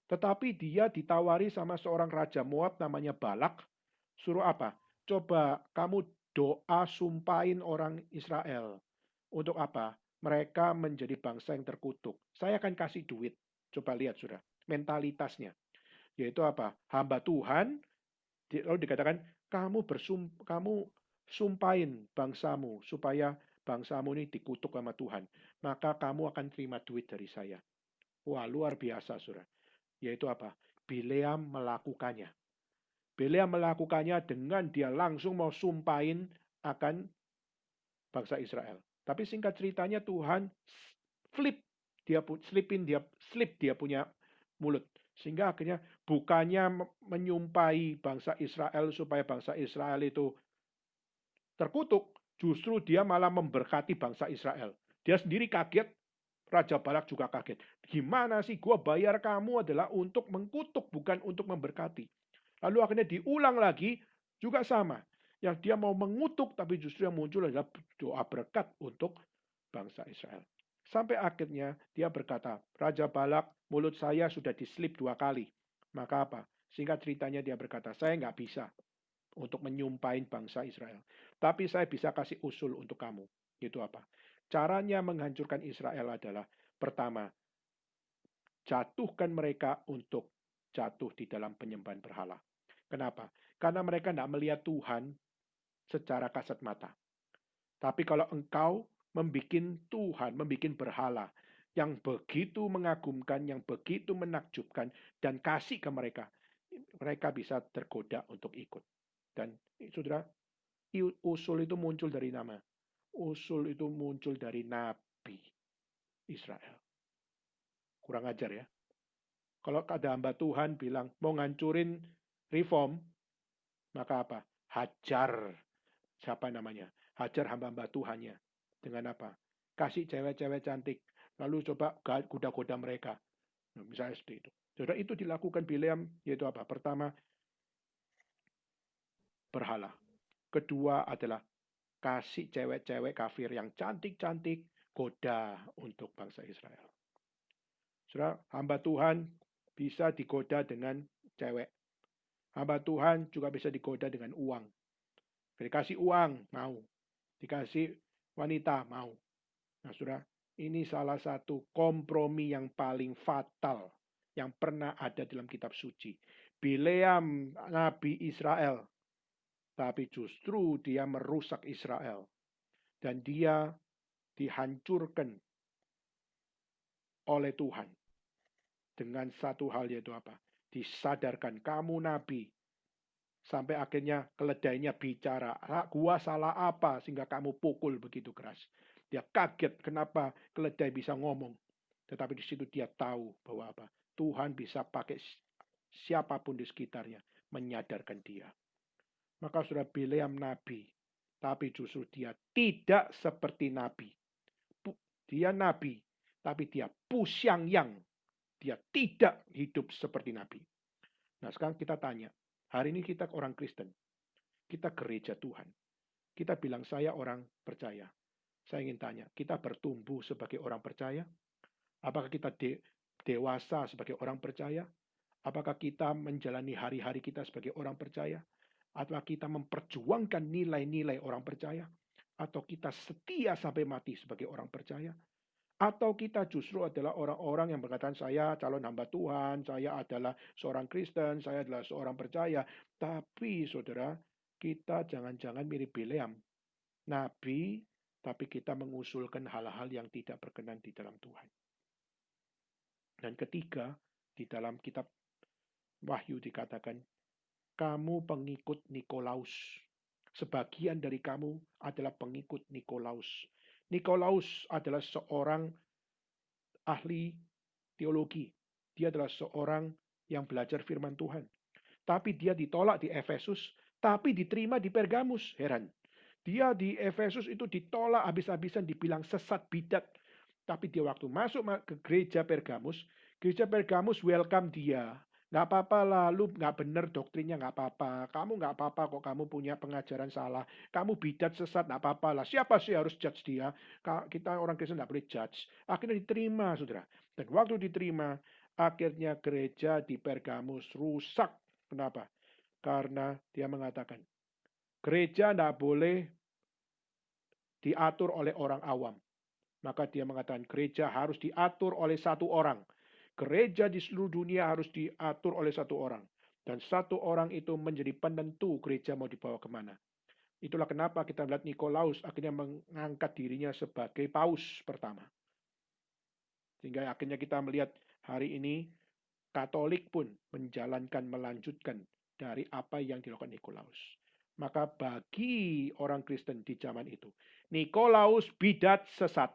Tetapi dia ditawari sama seorang raja Moab namanya Balak. Suruh apa? Coba kamu doa sumpahin orang Israel. Untuk apa? Mereka menjadi bangsa yang terkutuk. Saya akan kasih duit. Coba lihat sudah. Mentalitasnya. Yaitu apa? Hamba Tuhan. Lalu dikatakan, kamu sumpahin bangsamu. Supaya bangsamu ini dikutuk sama Tuhan. Maka kamu akan terima duit dari saya. Wah, luar biasa, saudara. Yaitu apa? Bileam melakukannya. Bileam melakukannya dengan dia langsung mau sumpahin akan bangsa Israel. Tapi singkat ceritanya Tuhan slip dia punya mulut. Sehingga akhirnya bukannya menyumpahi bangsa Israel supaya bangsa Israel itu terkutuk, justru dia malah memberkati bangsa Israel. Dia sendiri kaget, Raja Balak juga kaget. Gimana sih gua bayar kamu adalah untuk mengkutuk, bukan untuk memberkati. Lalu akhirnya diulang lagi, juga sama. Yang dia mau mengutuk, tapi justru yang muncul adalah doa berkat untuk bangsa Israel. Sampai akhirnya dia berkata, Raja Balak, mulut saya sudah diselip 2 kali. Maka apa? Singkat ceritanya dia berkata, saya nggak bisa untuk menyumpahin bangsa Israel. Tapi saya bisa kasih usul untuk kamu. Itu apa? Caranya menghancurkan Israel adalah, pertama, jatuhkan mereka untuk jatuh di dalam penyembahan berhala. Kenapa? Karena mereka tidak melihat Tuhan secara kasat mata. Tapi kalau engkau membuat Tuhan, membuat berhala yang begitu mengagumkan, yang begitu menakjubkan, dan kasih ke mereka, mereka bisa tergoda untuk ikut. Dan saudara, usul itu muncul dari nama. Usul itu muncul dari Nabi Israel. Kurang ajar ya. Kalau ada hamba Tuhan bilang mau ngancurin reform, maka apa? Hajar. Siapa namanya? Hajar hamba-hamba Tuhannya. Dengan apa? Kasih cewek-cewek cantik. Lalu coba goda-goda mereka. Nah, misalnya seperti itu. Saudara, itu dilakukan Bileam, yaitu apa? Pertama, berhala. Kedua adalah kasih cewek-cewek kafir yang cantik-cantik, goda untuk bangsa Israel. Saudara, hamba Tuhan bisa digoda dengan cewek. Hamba Tuhan juga bisa digoda dengan uang. Dikasih uang, mau. Dikasih wanita, mau. Nah, saudara, ini salah satu kompromi yang paling fatal yang pernah ada dalam kitab suci. Bileam, Nabi Israel, tapi justru dia merusak Israel. Dan dia dihancurkan oleh Tuhan. Dengan satu hal, yaitu apa? Disadarkan, kamu nabi. Sampai akhirnya keledainya bicara. Gua salah apa sehingga kamu pukul begitu keras? Dia kaget kenapa keledai bisa ngomong. Tetapi di situ dia tahu bahwa apa? Tuhan bisa pakai siapapun di sekitarnya menyadarkan dia. Maka sudah Bileam nabi. Tapi justru dia tidak seperti nabi. Dia nabi. Tapi dia pusyang-yang. Dia tidak hidup seperti nabi. Nah, sekarang kita tanya. Hari ini kita orang Kristen. Kita gereja Tuhan. Kita bilang saya orang percaya. Saya ingin tanya, kita bertumbuh sebagai orang percaya? Apakah kita dewasa sebagai orang percaya? Apakah kita menjalani hari-hari kita sebagai orang percaya? Atau kita memperjuangkan nilai-nilai orang percaya? Atau kita setia sampai mati sebagai orang percaya? Atau kita justru adalah orang-orang yang berkata, saya calon hamba Tuhan, saya adalah seorang Kristen, saya adalah seorang percaya. Tapi saudara, kita jangan-jangan mirip Bileam. Nabi, tapi kita mengusulkan hal-hal yang tidak berkenan di dalam Tuhan. Dan ketiga, di dalam kitab Wahyu dikatakan, kamu pengikut Nikolaus. Sebagian dari kamu adalah pengikut Nikolaus. Nikolaus adalah seorang ahli teologi. Dia adalah seorang yang belajar firman Tuhan. Tapi dia ditolak di Efesus, tapi diterima di Pergamus. Heran. Dia di Efesus itu ditolak habis-habisan, dibilang sesat bidat. Tapi dia waktu masuk ke gereja Pergamus welcome dia. Nggak apa-apa lah, lu nggak bener doktrinnya, nggak apa-apa. Kamu nggak apa-apa kok, kamu punya pengajaran salah. Kamu bidat sesat, nggak apa-apa lah. Siapa sih harus judge dia? Kita orang Kristen nggak boleh judge. Akhirnya diterima, saudara. Dan waktu diterima, akhirnya gereja di Pergamus rusak. Kenapa? Karena dia mengatakan, gereja tidak boleh diatur oleh orang awam. Maka dia mengatakan gereja harus diatur oleh satu orang. Gereja di seluruh dunia harus diatur oleh satu orang. Dan satu orang itu menjadi penentu gereja mau dibawa kemana. Itulah kenapa kita melihat Nikolaus akhirnya mengangkat dirinya sebagai paus pertama. Sehingga akhirnya kita melihat hari ini Katolik pun menjalankan, melanjutkan dari apa yang dilakukan Nikolaus. Maka bagi orang Kristen di zaman itu, Nikolaus bidat sesat.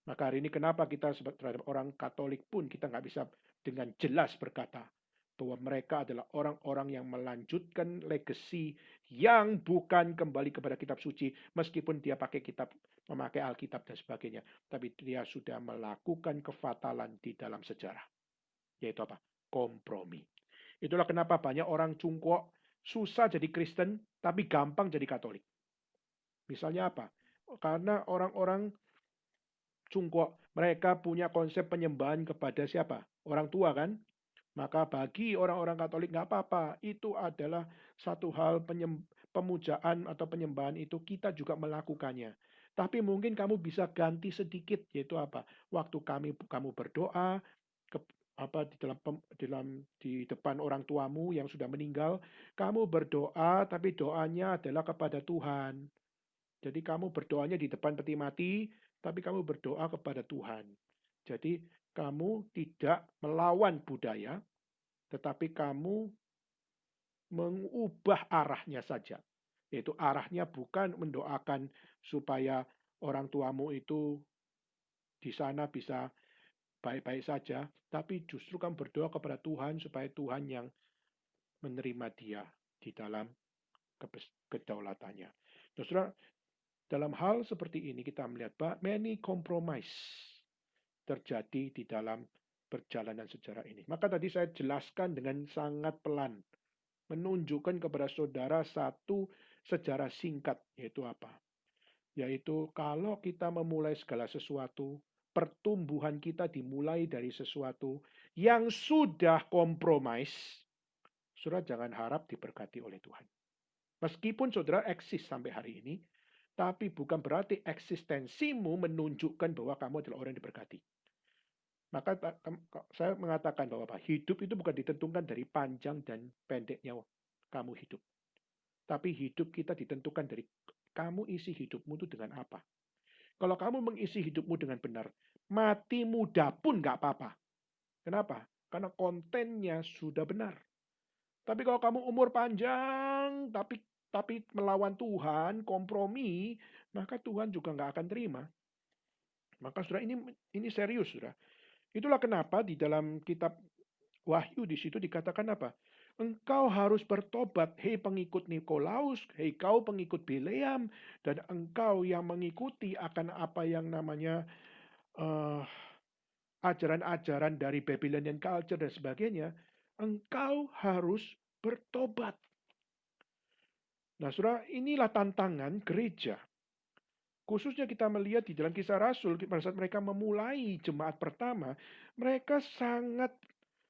Maka hari ini kenapa kita terhadap orang Katolik pun kita nggak bisa dengan jelas berkata bahwa mereka adalah orang-orang yang melanjutkan legasi yang bukan kembali kepada kitab suci, meskipun dia memakai Alkitab dan sebagainya, tapi dia sudah melakukan kefatalan di dalam sejarah. Yaitu apa? Kompromi. Itulah kenapa banyak orang cungkok susah jadi Kristen, tapi gampang jadi Katolik. Misalnya apa? Karena orang-orang cungkok, mereka punya konsep penyembahan kepada siapa? Orang tua kan? Maka bagi orang-orang Katolik nggak apa-apa. Itu adalah satu hal pemujaan atau penyembahan itu kita juga melakukannya. Tapi mungkin kamu bisa ganti sedikit, yaitu apa? Waktu kamu berdoa di depan orang tuamu yang sudah meninggal, kamu berdoa tapi doanya adalah kepada Tuhan. Jadi kamu berdoanya di depan peti mati, tapi kamu berdoa kepada Tuhan. Jadi kamu tidak melawan budaya, tetapi kamu mengubah arahnya saja. Yaitu arahnya bukan mendoakan supaya orang tuamu itu di sana bisa baik-baik saja, tapi justru kamu berdoa kepada Tuhan supaya Tuhan yang menerima dia di dalam kedaulatannya. Terus dalam hal seperti ini kita melihat many compromise terjadi di dalam perjalanan sejarah ini. Maka tadi saya jelaskan dengan sangat pelan, menunjukkan kepada saudara satu sejarah singkat, yaitu apa? Yaitu kalau kita memulai segala sesuatu, pertumbuhan kita dimulai dari sesuatu yang sudah kompromis, saudara jangan harap diberkati oleh Tuhan. Meskipun saudara eksis sampai hari ini, tapi bukan berarti eksistensimu menunjukkan bahwa kamu adalah orang yang diberkati. Maka saya mengatakan bahwa hidup itu bukan ditentukan dari panjang dan pendeknya kamu hidup. Tapi hidup kita ditentukan dari kamu isi hidupmu itu dengan apa. Kalau kamu mengisi hidupmu dengan benar, mati muda pun nggak apa-apa. Kenapa? Karena kontennya sudah benar. Tapi kalau kamu umur panjang, tapi melawan Tuhan, kompromi, maka Tuhan juga nggak akan terima. Maka saudara ini serius, saudara. Itulah kenapa di dalam kitab Wahyu di situ dikatakan apa? Engkau harus bertobat, hei pengikut Nikolaus, hei kau pengikut Bileam, dan engkau yang mengikuti akan apa yang namanya ajaran-ajaran dari Babylonian culture dan sebagainya, engkau harus bertobat. Nah, saudara, inilah tantangan gereja. Khususnya kita melihat di dalam Kisah Rasul, pada saat mereka memulai jemaat pertama, mereka sangat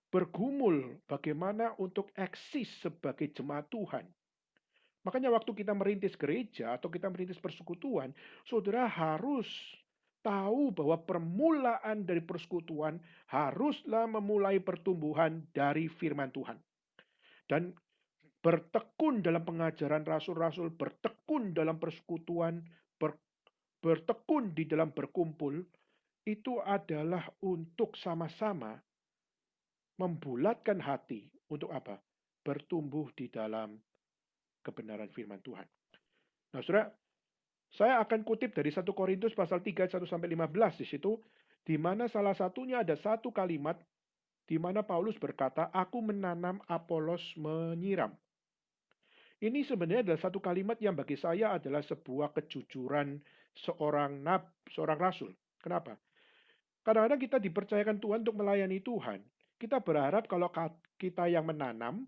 bergumul bagaimana untuk eksis sebagai jemaat Tuhan. Makanya waktu kita merintis gereja atau kita merintis persekutuan, saudara harus tahu bahwa permulaan dari persekutuan haruslah memulai pertumbuhan dari firman Tuhan. Dan bertekun dalam pengajaran rasul-rasul, bertekun dalam persekutuan, bertekun di dalam berkumpul, itu adalah untuk sama-sama membulatkan hati untuk apa? Bertumbuh di dalam kebenaran firman Tuhan. Nah, saudara, saya akan kutip dari 1 Korintus pasal 3, 1-15 di situ, di mana salah satunya ada satu kalimat di mana Paulus berkata, aku menanam, Apolos menyiram. Ini sebenarnya adalah satu kalimat yang bagi saya adalah sebuah kejujuran seorang rasul. Kenapa? Kadang-kadang kita dipercayakan Tuhan untuk melayani Tuhan. Kita berharap kalau kita yang menanam,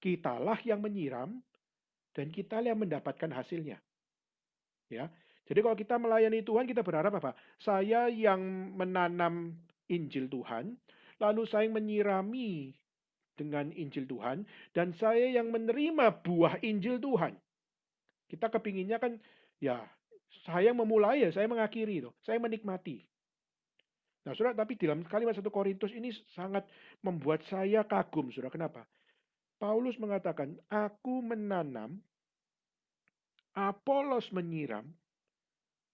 kitalah yang menyiram, dan kitalah yang mendapatkan hasilnya. Ya. Jadi kalau kita melayani Tuhan, kita berharap apa? Saya yang menanam Injil Tuhan, lalu saya menyirami dengan Injil Tuhan, dan saya yang menerima buah Injil Tuhan. Kita kepinginnya kan, ya, saya memulai ya, saya mengakhiri itu, saya menikmati. Nah, saudara, tapi dalam kalimat 1 Korintus ini sangat membuat saya kagum, saudara. Kenapa? Paulus mengatakan, aku menanam, Apolos menyiram,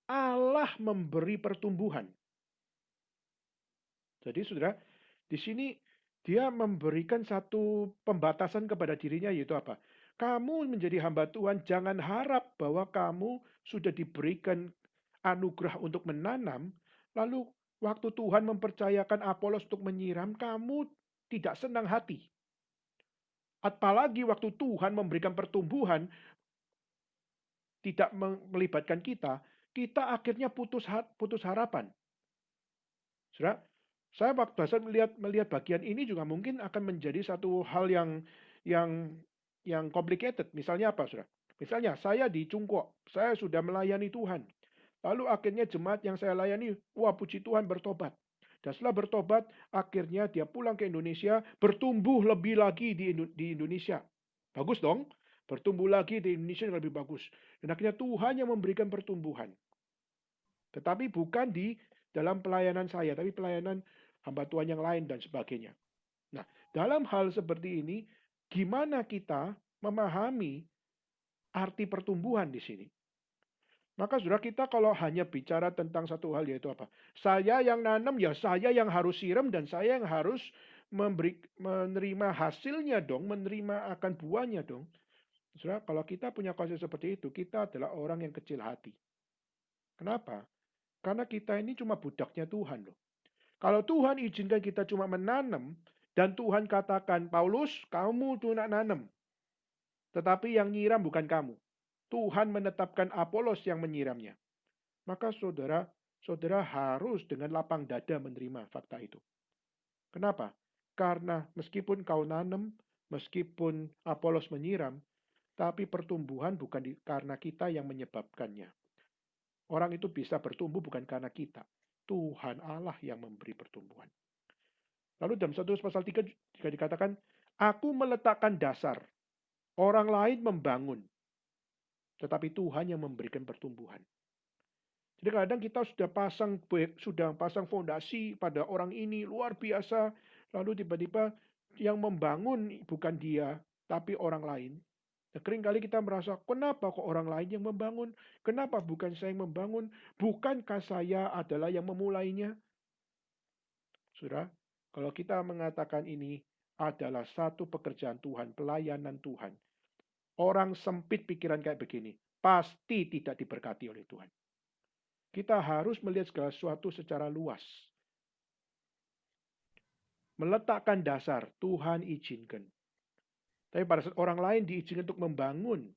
Allah memberi pertumbuhan. Jadi, saudara, di sini dia memberikan satu pembatasan kepada dirinya, yaitu apa? Kamu menjadi hamba Tuhan, jangan harap bahwa kamu sudah diberikan anugerah untuk menanam, lalu waktu Tuhan mempercayakan Apolos untuk menyiram, kamu tidak senang hati. Apalagi waktu Tuhan memberikan pertumbuhan, tidak melibatkan kita, kita akhirnya putus harapan. Saudara, saya waktu saya melihat bagian ini juga mungkin akan menjadi satu hal yang complicated. Misalnya apa, saudara? Misalnya saya di Cungkok, saya sudah melayani Tuhan. Lalu akhirnya jemaat yang saya layani, wah puji Tuhan bertobat. Dan setelah bertobat, akhirnya dia pulang ke Indonesia, bertumbuh lebih lagi di Indonesia. Bagus dong, bertumbuh lagi di Indonesia yang lebih bagus. Dan akhirnya Tuhan yang memberikan pertumbuhan. Tetapi bukan di dalam pelayanan saya, tapi pelayanan hamba Tuhan yang lain dan sebagainya. Nah, dalam hal seperti ini, gimana kita memahami arti pertumbuhan di sini? Maka saudara, kita kalau hanya bicara tentang satu hal, yaitu apa? Saya yang nanam, ya saya yang harus siram, dan saya yang harus menerima hasilnya dong, menerima akan buahnya dong. Saudara, kalau kita punya konsep seperti itu, kita adalah orang yang kecil hati. Kenapa? Karena kita ini cuma budaknya Tuhan loh. Kalau Tuhan izinkan kita cuma menanam, dan Tuhan katakan, Paulus, kamu tuh nak nanam. Tetapi yang nyiram bukan kamu. Tuhan menetapkan Apolos yang menyiramnya. Maka saudara harus dengan lapang dada menerima fakta itu. Kenapa? Karena meskipun kau nanam, meskipun Apolos menyiram, tapi pertumbuhan bukan karena kita yang menyebabkannya. Orang itu bisa bertumbuh bukan karena kita. Tuhan Allah yang memberi pertumbuhan. Lalu dalam 1 Korintus pasal 3 juga dikatakan, aku meletakkan dasar, orang lain membangun, tetapi Tuhan yang memberikan pertumbuhan. Jadi kadang kita sudah pasang fondasi pada orang ini luar biasa, lalu tiba-tiba yang membangun bukan dia, tapi orang lain. Nah, seringkali kita merasa, kenapa kok orang lain yang membangun? Kenapa bukan saya yang membangun? Bukankah saya adalah yang memulainya? Saudara, kalau kita mengatakan ini adalah satu pekerjaan Tuhan, pelayanan Tuhan. Orang sempit pikiran kayak begini, pasti tidak diberkati oleh Tuhan. Kita harus melihat segala sesuatu secara luas. Meletakkan dasar, Tuhan izinkan. Tapi pada saat orang lain diizinkan untuk membangun,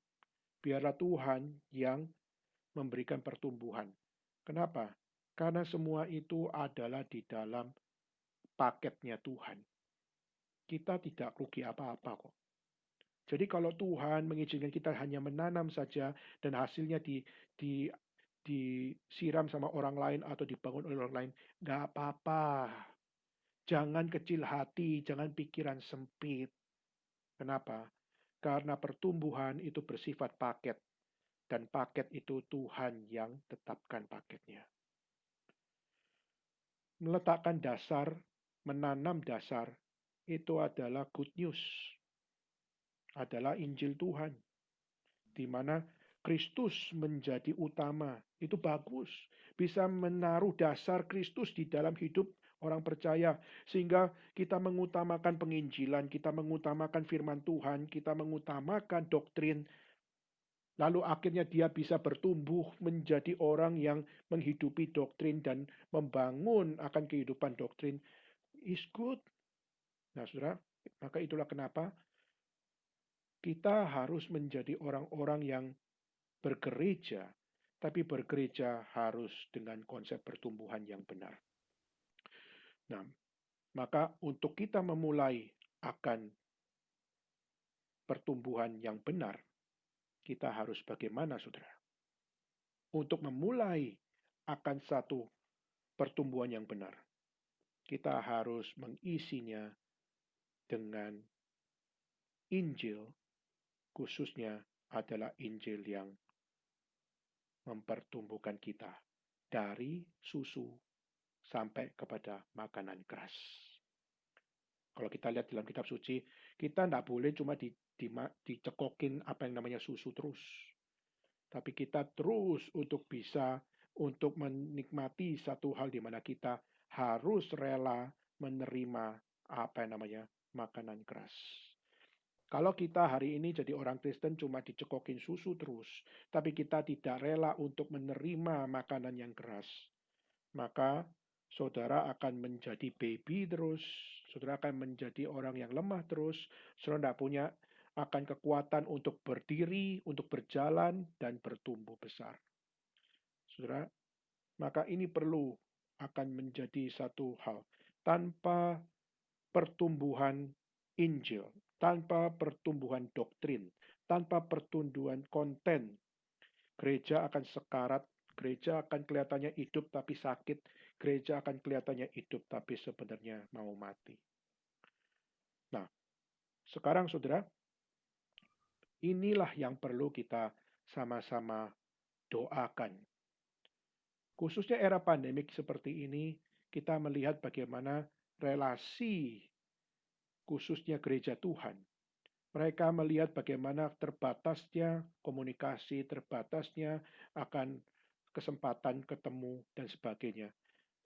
biarlah Tuhan yang memberikan pertumbuhan. Kenapa? Karena semua itu adalah di dalam paketnya Tuhan. Kita tidak rugi apa-apa kok. Jadi kalau Tuhan mengizinkan kita hanya menanam saja dan hasilnya disiram sama orang lain atau dibangun oleh orang lain, nggak apa-apa. Jangan kecil hati, jangan pikiran sempit. Kenapa? Karena pertumbuhan itu bersifat paket. Dan paket itu Tuhan yang tetapkan paketnya. Meletakkan dasar, menanam dasar, itu adalah good news. Adalah Injil Tuhan. Di mana Kristus menjadi utama. Itu bagus. Bisa menaruh dasar Kristus di dalam hidup orang percaya. Sehingga kita mengutamakan penginjilan, kita mengutamakan firman Tuhan, kita mengutamakan doktrin. Lalu akhirnya dia bisa bertumbuh menjadi orang yang menghidupi doktrin dan membangun akan kehidupan doktrin. Is good. Nah, saudara, maka itulah kenapa kita harus menjadi orang-orang yang bergereja, tapi bergereja harus dengan konsep pertumbuhan yang benar. Nah, maka untuk kita memulai akan pertumbuhan yang benar, kita harus bagaimana, saudara? Untuk memulai akan satu pertumbuhan yang benar, kita harus mengisinya dengan Injil, khususnya adalah Injil yang mempertumbuhkan kita dari susu sampai kepada makanan keras. Kalau kita lihat dalam kitab suci, kita tidak boleh cuma dicekokin apa yang namanya susu terus. Tapi kita terus untuk bisa untuk menikmati satu hal di mana kita harus rela menerima apa yang namanya makanan keras. Kalau kita hari ini jadi orang Kristen cuma dicekokin susu terus, tapi kita tidak rela untuk menerima makanan yang keras, maka saudara akan menjadi baby terus, saudara akan menjadi orang yang lemah terus, saudara tidak punya akan kekuatan untuk berdiri, untuk berjalan, dan bertumbuh besar. Saudara, maka ini perlu akan menjadi satu hal. Tanpa pertumbuhan Injil, tanpa pertumbuhan doktrin, tanpa pertumbuhan konten, gereja akan sekarat, gereja akan kelihatannya hidup tapi sakit, gereja akan kelihatannya hidup tapi sebenarnya mau mati. Nah, sekarang saudara, inilah yang perlu kita sama-sama doakan. Khususnya era pandemik seperti ini, kita melihat bagaimana relasi khususnya gereja Tuhan. Mereka melihat bagaimana terbatasnya komunikasi, terbatasnya akan kesempatan ketemu, dan sebagainya.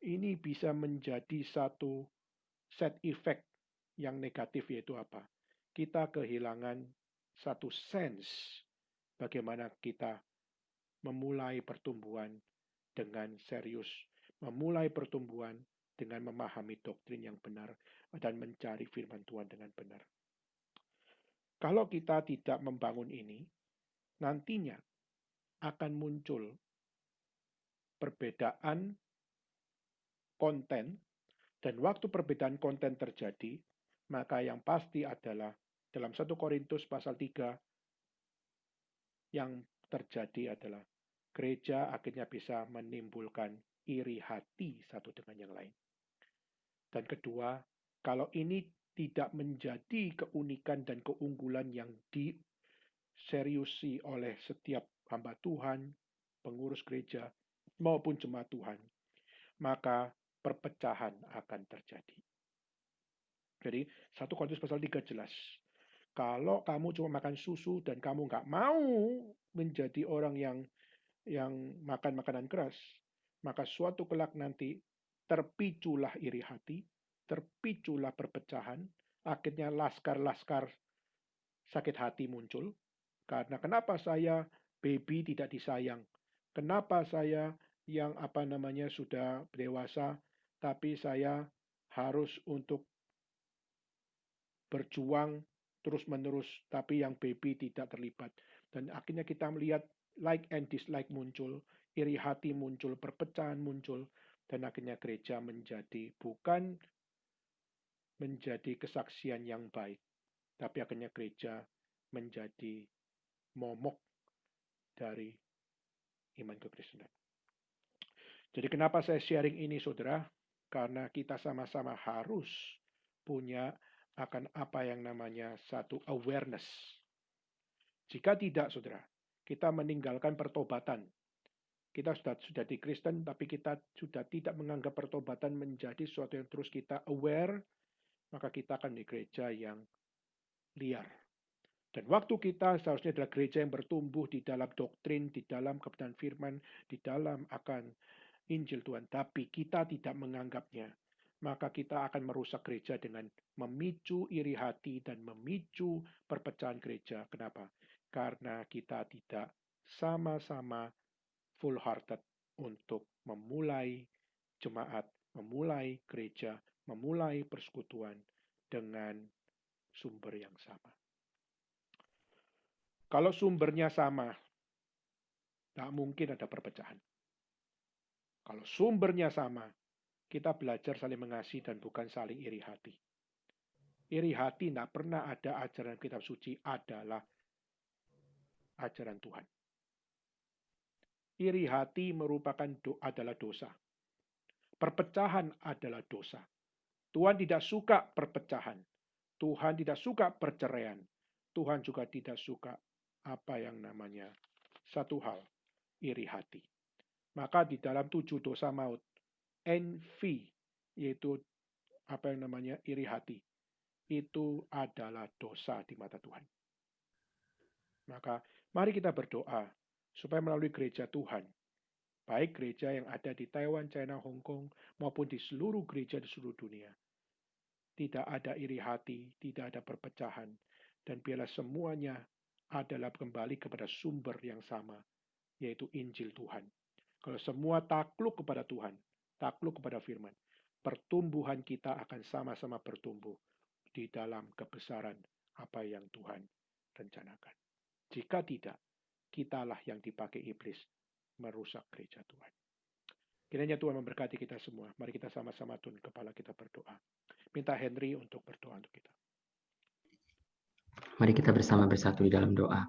Ini bisa menjadi satu set effect yang negatif, yaitu apa? Kita kehilangan satu sense bagaimana kita memulai pertumbuhan dengan serius, memulai pertumbuhan dengan memahami doktrin yang benar, dan mencari firman Tuhan dengan benar. Kalau kita tidak membangun ini, nantinya akan muncul perbedaan konten, dan waktu perbedaan konten terjadi, maka yang pasti adalah dalam 1 Korintus pasal 3 yang terjadi adalah gereja akhirnya bisa menimbulkan iri hati satu dengan yang lain. Dan kedua, kalau ini tidak menjadi keunikan dan keunggulan yang diseriusi oleh setiap hamba Tuhan, pengurus gereja, maupun jemaat Tuhan, maka perpecahan akan terjadi. Jadi 1 Korintus pasal 3 jelas. Kalau kamu cuma makan susu dan kamu nggak mau menjadi orang yang makan makanan keras, maka suatu kelak nanti terpiculah iri hati, terpiculah perpecahan, akhirnya laskar-laskar sakit hati muncul. Karena kenapa saya baby tidak disayang? Kenapa saya yang sudah dewasa, tapi saya harus untuk berjuang terus-menerus, tapi yang baby tidak terlibat. Dan akhirnya kita melihat like and dislike muncul, iri hati muncul, perpecahan muncul, dan akhirnya gereja bukan menjadi kesaksian yang baik, tapi akhirnya gereja menjadi momok dari iman kekristenan. Jadi kenapa saya sharing ini, saudara? Karena kita sama-sama harus punya akan apa yang namanya satu awareness. Jika tidak, saudara, kita meninggalkan pertobatan. Kita sudah di Kristen, tapi kita sudah tidak menganggap pertobatan menjadi sesuatu yang terus kita aware, maka kita akan di gereja yang liar. Dan waktu kita seharusnya adalah gereja yang bertumbuh di dalam doktrin, di dalam kebenaran firman, di dalam akan Injil Tuhan. Tapi kita tidak menganggapnya. Maka kita akan merusak gereja dengan memicu iri hati dan memicu perpecahan gereja. Kenapa? Karena kita tidak sama-sama full hearted untuk memulai jemaat, memulai gereja, memulai persekutuan dengan sumber yang sama. Kalau sumbernya sama, tak mungkin ada perpecahan. Kalau sumbernya sama, kita belajar saling mengasihi dan bukan saling iri hati. Iri hati tidak pernah ada ajaran kitab suci adalah ajaran Tuhan. Iri hati merupakan adalah dosa. Perpecahan adalah dosa. Tuhan tidak suka perpecahan. Tuhan tidak suka perceraian. Tuhan juga tidak suka apa yang namanya satu hal, iri hati. Maka di dalam 7 dosa maut, envy, yaitu apa yang namanya iri hati, itu adalah dosa di mata Tuhan. Maka mari kita berdoa supaya melalui gereja Tuhan, baik gereja yang ada di Taiwan, China, Hong Kong, maupun di seluruh gereja di seluruh dunia, tidak ada iri hati, tidak ada perpecahan, dan biarlah semuanya adalah kembali kepada sumber yang sama, yaitu Injil Tuhan. Kalau semua takluk kepada Tuhan, takluk kepada firman, pertumbuhan kita akan sama-sama bertumbuh di dalam kebesaran apa yang Tuhan rencanakan. Jika tidak, kitalah yang dipakai iblis merusak gereja Tuhan. Kiranya Tuhan memberkati kita semua. Mari kita sama-sama tunduk kepala kita berdoa. Minta Henry untuk berdoa untuk kita. Mari kita bersama bersatu di dalam doa.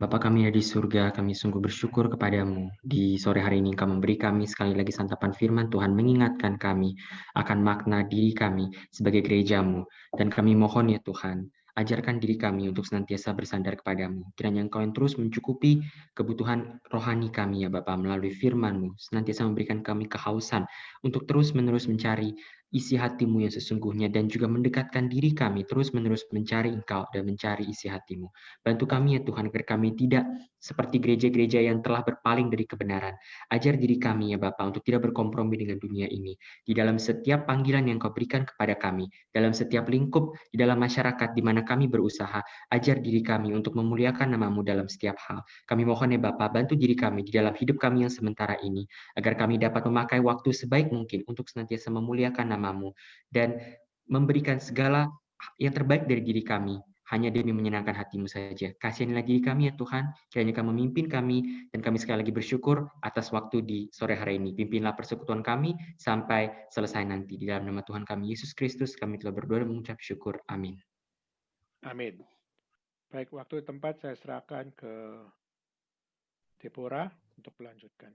Bapa kami yang di surga, kami sungguh bersyukur kepadamu. Di sore hari ini Engkau memberi kami sekali lagi santapan firman Tuhan, mengingatkan kami akan makna diri kami sebagai gerejamu. Dan kami mohon ya Tuhan, ajarkan diri kami untuk senantiasa bersandar kepadamu. Kiranya Engkau yang terus mencukupi kebutuhan rohani kami ya Bapa melalui firman-Mu. Senantiasa memberikan kami kehausan untuk terus-menerus mencari isi hatimu yang sesungguhnya dan juga mendekatkan diri kami terus-menerus mencari Engkau dan mencari isi hatimu. Bantu kami ya Tuhan agar kami tidak seperti gereja-gereja yang telah berpaling dari kebenaran. Ajar diri kami ya Bapa untuk tidak berkompromi dengan dunia ini. Di dalam setiap panggilan yang Kau berikan kepada kami, dalam setiap lingkup, di dalam masyarakat di mana kami berusaha, ajar diri kami untuk memuliakan nama-Mu dalam setiap hal. Kami mohon ya Bapa, bantu diri kami di dalam hidup kami yang sementara ini, agar kami dapat memakai waktu sebaik mungkin untuk senantiasa memuliakan nama-Mu dan memberikan segala yang terbaik dari diri kami hanya demi menyenangkan hati-Mu saja. Kasihanilah diri kami ya Tuhan, kiranya Kau memimpin kami, dan kami sekali lagi bersyukur atas waktu di sore hari ini. Pimpinlah persekutuan kami sampai selesai nanti. Di dalam nama Tuhan kami, Yesus Kristus, kami telah berdoa dan mengucap syukur. Amin. Amin. Baik, waktu tempat saya serahkan ke Deborah untuk melanjutkan.